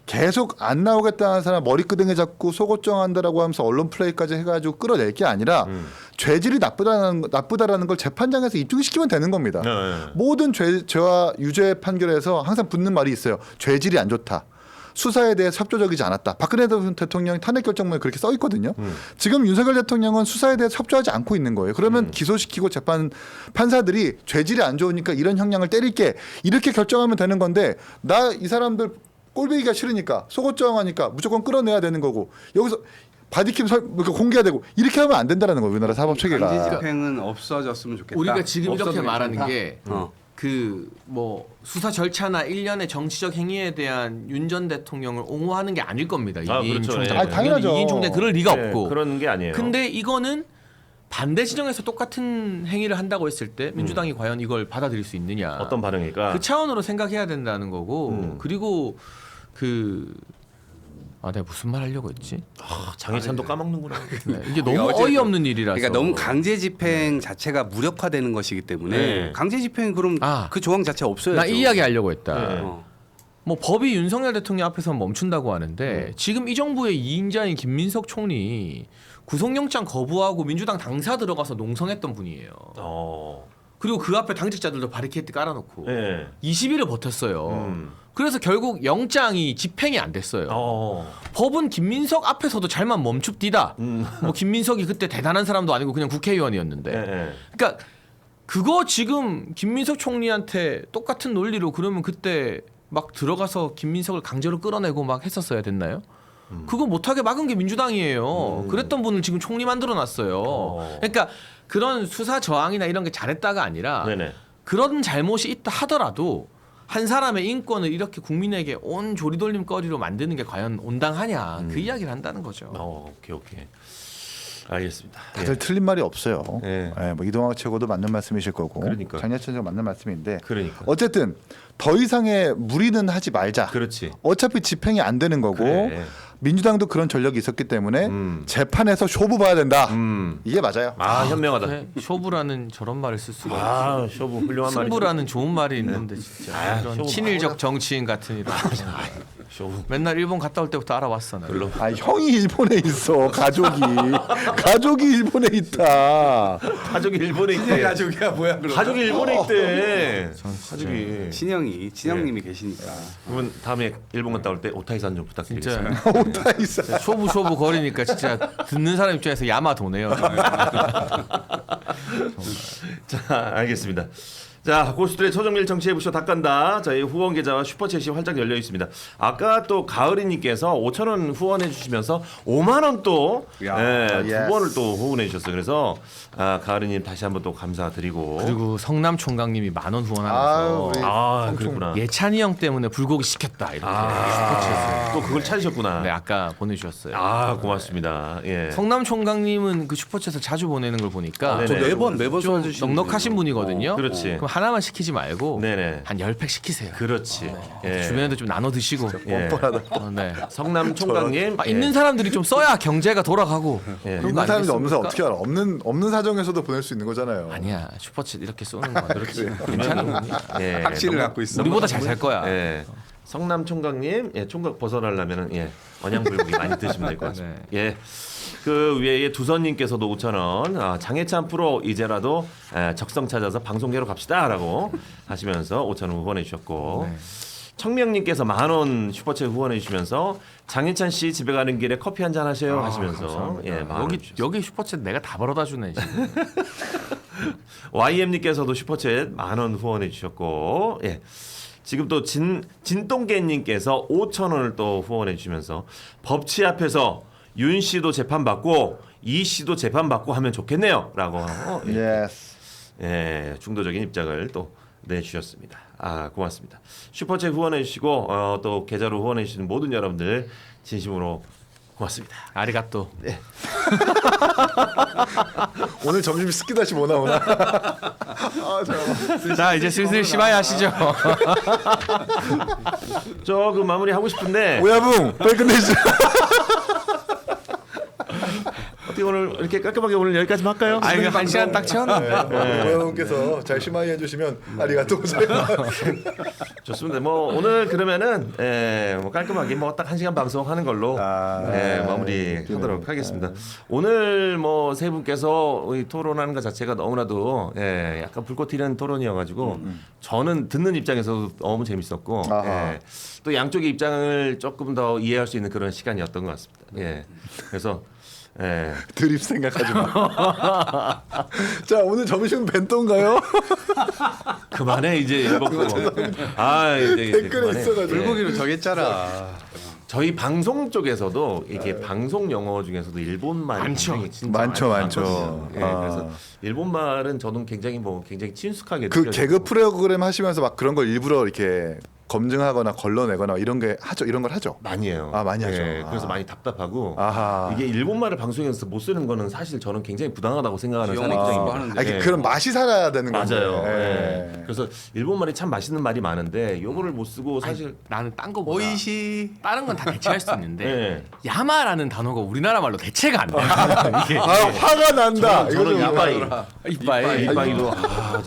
계속 안 나오겠다는 사람 머리끄댕이 잡고 속옷정한다라고 하면서 언론 플레이까지 해가지고 끌어낼 게 아니라 죄질이 나쁘다라는 걸 재판장에서 입증시키면 되는 겁니다. 네. 모든 죄와 유죄 판결에서 항상 붙는 말이 있어요. 죄질이 안 좋다. 수사에 대해 협조적이지 않았다. 박근혜 대통령 탄핵 결정문에 그렇게 써 있거든요. 지금 윤석열 대통령은 수사에 대해 협조하지 않고 있는 거예요. 그러면 기소시키고 판사들이 죄질이 안 좋으니까 이런 형량을 때릴게 이렇게 결정하면 되는 건데 나 이 사람들 꼴보기가 싫으니까 속옷정하니까 무조건 끌어내야 되는 거고 여기서 바디캠 공개해야 되고 이렇게 하면 안 된다는 거예요. 우리나라 사법 체계가. 강제 집행은 없어졌으면 좋겠다. 우리가 지금 이렇게 없어도 말하는 괜찮다? 게 그 뭐 수사 절차나 일련의 정치적 행위에 대한 윤 전 대통령을 옹호하는 게 아닐 겁니다. 아, 이인 그렇죠. 총장. 예. 아니, 당연하죠. 이인 총장 그럴 리가 네, 없고. 그런 게 아니에요. 근데 이거는 반대 진영에서 똑같은 행위를 한다고 했을 때 민주당이 과연 이걸 받아들일 수 있느냐. 어떤 반응일까? 그 차원으로 생각해야 된다는 거고. 그리고 내가 무슨 말 하려고 했지? 장혜찬도 까먹는구나. 네, 이게 너무 어쨌든 어이없는 일이라서. 그러니까 너무 강제 집행 자체가 무력화되는 것이기 때문에 네. 강제 집행 그럼 그 조항 자체 없어야죠. 나 이 이야기 하려고 했다. 네. 뭐 법이 윤석열 대통령 앞에서 멈춘다고 하는데 지금 이 정부의 2인자인 김민석 총리 구속영장 거부하고 민주당 당사 들어가서 농성했던 분이에요. 그리고 그 앞에 당직자들도 바리케이트 깔아놓고 네. 20일을 버텼어요. 그래서 결국 영장이 집행이 안 됐어요. 법은 김민석 앞에서도 잘만 멈춥디다. 뭐 김민석이 그때 대단한 사람도 아니고 그냥 국회의원이었는데. 네. 그러니까 그거 지금 김민석 총리한테 똑같은 논리로 그러면 그때 막 들어가서 김민석을 강제로 끌어내고 막 했었어야 됐나요? 그거 못하게 막은 게 민주당이에요. 그랬던 분을 지금 총리 만들어놨어요. 그러니까 그런 수사 저항이나 이런 게 잘했다가 아니라 네네. 그런 잘못이 있다 하더라도 한 사람의 인권을 이렇게 국민에게 온 조리돌림거리로 만드는 게 과연 온당하냐 그 이야기를 한다는 거죠. 오케이. 알겠습니다. 다들 틀린 말이 없어요. 예. 뭐 이동학 최고도 맞는 말씀이실 거고 그러니까요. 장례천 씨가 맞는 말씀인데 그러니까. 어쨌든 더 이상의 무리는 하지 말자. 그렇지. 어차피 집행이 안 되는 거고 그래. 민주당도 그런 전력이 있었기 때문에 재판에서 쇼부 봐야 된다. 이게 맞아요. 현명하다. 네, 쇼부라는 저런 말을 쓸 수가 없어요. 쇼부 훌륭한 말이죠. 승부라는 좋은 말이 있는데 진짜 이런 쇼부. 친일적 정치인 같은 이런 쇼부. 맨날 일본 갔다 올 때부터 알아왔어 나. 별로. 형이 일본에 있어. 가족이 일본에 있다. 가족이 일본에 있대. 가족이야 뭐야 그럼? 가족이 일본에 있대. 가족이. 친형님이 계시니까. 그러면 다음에 일본 갔다 올 때 오타이산 좀 부탁드리겠습니다. 진짜 오타 있어. 쇼부 거리니까 진짜 듣는 사람 입장에서 야마도네요. 자, 알겠습니다. 자, 고수들의 초정밀 정치해보쇼 닭간다. 저희 후원 계좌와 슈퍼챗이 활짝 열려 있습니다. 아까 또 가을이님께서 5,000원 후원해 주시면서 5만 원 또 두 번을 또 후원해 주셨어요. 그래서 가을이님 다시 한번 또 감사드리고. 그리고 성남 총각님이 10,000원 후원하면서 그렇구나. 예찬이 형 때문에 불고기 시켰다 이렇게 슈퍼챗을. 또 그걸 찾으셨구나. 네 아까 보내주셨어요. 고맙습니다. 예. 성남 총각님은 그 슈퍼챗을 자주 보내는 걸 보니까 네네. 매번 좀 쏴주시는 넉넉하신 분이거든요. 그렇지. 그럼 하나만 시키지 말고 네네. 한 10팩 시키세요. 그렇지. 예. 주변에도 좀 나눠 드시고. 예. 네. 성남 총각님. 있는 사람들이 좀 써야 경제가 돌아가고. 예. 그런 거 있는 사람이 없는 사람 아니겠습니까? 어떻게 알아? 없는 사정에서도 보낼 수 있는 거잖아요. 아니야 슈퍼챗 이렇게 쏘는 거 그렇지. 괜찮은 분이야. 예. 확신을 갖고 있어. 우리보다 잘 살 거야. 예. 성남 총각님, 총각 벗어나려면은 언양불고기 많이 드시면 될 것 같습니다. 네. 예. 그 외에 두선님께서도 5,000원. 장혜찬 프로 이제라도 적성 찾아서 방송계로 갑시다라고 하시면서 5,000원 후원해 주셨고. 네. 청명님께서 10,000원 슈퍼챗 후원해 주시면서 장혜찬 씨 집에 가는 길에 커피 한잔 하세요 하시면서 여기 슈퍼챗 내가 다 벌어다 주네 지금. YM님께서도 슈퍼챗 10,000원 후원해 주셨고 지금 또 진똥개님께서 5,000원을 또 후원해 주시면서 법치 앞에서 윤 씨도 재판 받고 이 씨도 재판 받고 하면 좋겠네요라고 중도적인 입장을 또 내주셨습니다. 고맙습니다. 슈퍼챗 후원해 주시고 또 계좌로 후원해 주시는 모든 여러분들 진심으로 고맙습니다. 아리가또. 오늘 점심 스키다시 뭐 나오나? 아 잠깐만. 자 이제 슬슬 시바이 하시죠. 저 그 마무리 하고 싶은데 오야붕 빨리 끝내시죠. 어떻게 오늘 이렇게 깔끔하게 오늘 여기까지만 할까요? 아 이거 1시간 딱 채웠는데. 오야붕께서 잘 시마이 해주시면 아리가또 좋습니다. 뭐 오늘 그러면은 뭐 깔끔하게 뭐 딱 1시간 방송하는 걸로 마무리하도록 하겠습니다. 오늘 뭐 세 분께서 이 토론하는 것 자체가 너무나도 약간 불꽃 튀는 토론이어가지고 저는 듣는 입장에서도 너무 재밌었고 또 양쪽의 입장을 조금 더 이해할 수 있는 그런 시간이었던 것 같습니다. 그래서 드립 생각하지 마. 자 오늘 점심 벤또인가요? 그만해 이제 읽었고. 아 이제 댓글에 그만해. 있어가지고. 불고기로 정했잖아. 저희 방송 쪽에서도 이게 방송 영어 중에서도 일본말이 굉장히 진짜 많죠. 많거든요. 그래서 일본말은 저는 굉장히 친숙하게 그 느껴지고. 개그 프로그램 하시면서 막 그런 걸 일부러 이렇게 검증하거나 걸러내거나 이런 게 하죠. 이런 걸 하죠. 많이 해요. 아, 많이 하죠. 그래서 많이 답답하고 아하. 이게 일본말을 방송에서 못 쓰는 거는 사실 저는 굉장히 부당하다고 생각하는 영어 사람입니다. 하는데. 아, 그런 맛이 살아야 되는 건데. 맞아요. 예. 그래서 일본말이 참 맛있는 말이 많은데 요거를 못 쓰고 사실 나는 딴 거보다 오이시. 다른 건 다 대체할 수 있는데 네. 야마라는 단어가 우리나라 말로 대체가 안 돼. 이게 아 화가 난다. 저는 이거는 야바이 이빠이. 이빠이도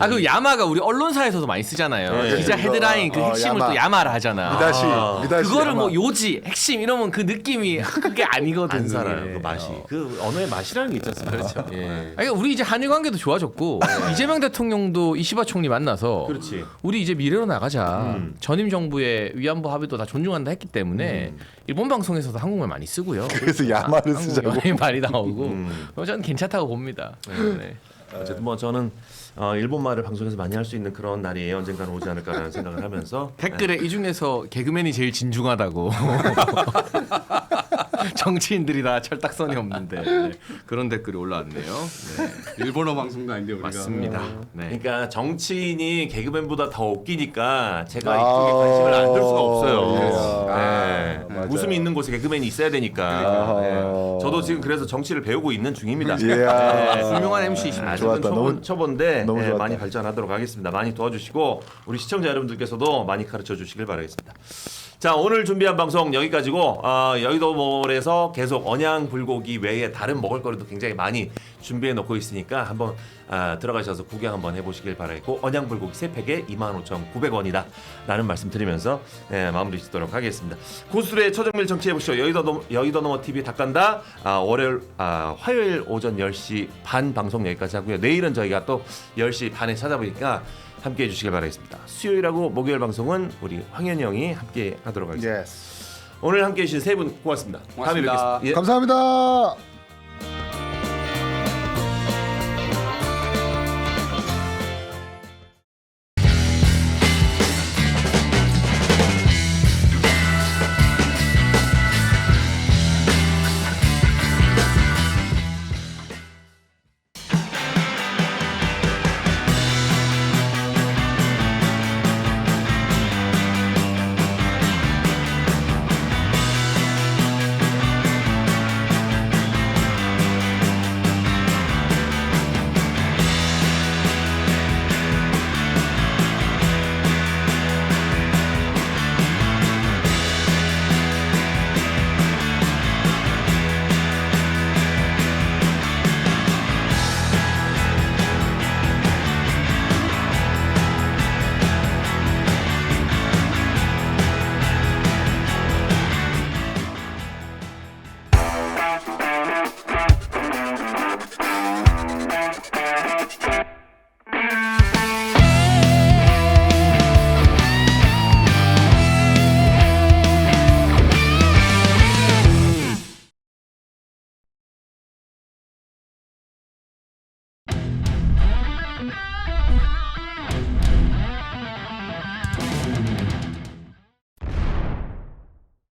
그 야마가 우리 언론사에서도 많이 쓰잖아요. 네. 기자 헤드라인 그 핵심을 야마. 또 야마라 하잖아. 미다시 그거를 야마. 뭐 요지 핵심 이러면 그 느낌이 그게 아니거든. 안 살아요. 그게. 그 맛이. 그 언어의 맛이라는 게 있지 않습니까? 그렇죠. 그러니까 우리 이제 한일 관계도 좋아졌고 이재명 대통령도 이시바 총리 만나서 그렇지. 우리 이제 미래로 나가자. 전임 정부의 위안부 합의도 다 존중한다 했기 때문에 일본 방송에서도 한국말 많이 쓰고요. 그래서 야마를 쓰자고. 한국말 많이 나오고 저는 괜찮다고 봅니다. 네. 어쨌든 뭐 저는 일본말을 방송에서 많이 할 수 있는 그런 날이 언젠가는 오지 않을까라는 생각을 하면서 댓글에 이 중에서 개그맨이 제일 진중하다고. 정치인들이 다 철딱선이 없는데 그런 댓글이 올라왔네요. 네. 일본어 방송도 아닌데 우리가. 맞습니다. 네. 그러니까 정치인이 개그맨보다 더 웃기니까 제가 이쪽에 관심을 안 들 수가 없어요. 네. 맞아요. 웃음이 있는 곳에 개그맨이 있어야 되니까. 네. 저도 지금 그래서 정치를 배우고 있는 중입니다. 이야. 훌륭한 MC이십니다. 아직은 좋았다. 너무- 초보인데 너무 좋았다. 많이 발전하도록 하겠습니다. 많이 도와주시고 우리 시청자 여러분들께서도 많이 가르쳐 주시길 바라겠습니다. 자 오늘 준비한 방송 여기까지고 여의도몰에서 계속 언양불고기 외에 다른 먹을거리도 굉장히 많이 준비해 놓고 있으니까 한번 들어가셔서 구경 한번 해보시길 바라겠고 언양불고기 3팩에 25,900원이다 라는 말씀 드리면서 마무리 짓도록 하겠습니다. 고수들의 초정밀 정치해보시죠. 여의도노모 TV 닭간다 화요일 오전 10시 반 방송 여기까지 하고요. 내일은 저희가 또 10시 반에 찾아보니까 함께해 주시길 바라겠습니다. 수요일하고 목요일 방송은 우리 황현이 형이 함께 하도록 하겠습니다. 예스. 오늘 함께해 주신 세 분 고맙습니다. 다음에 고맙습니다. 뵙겠습니다. 예. 감사합니다.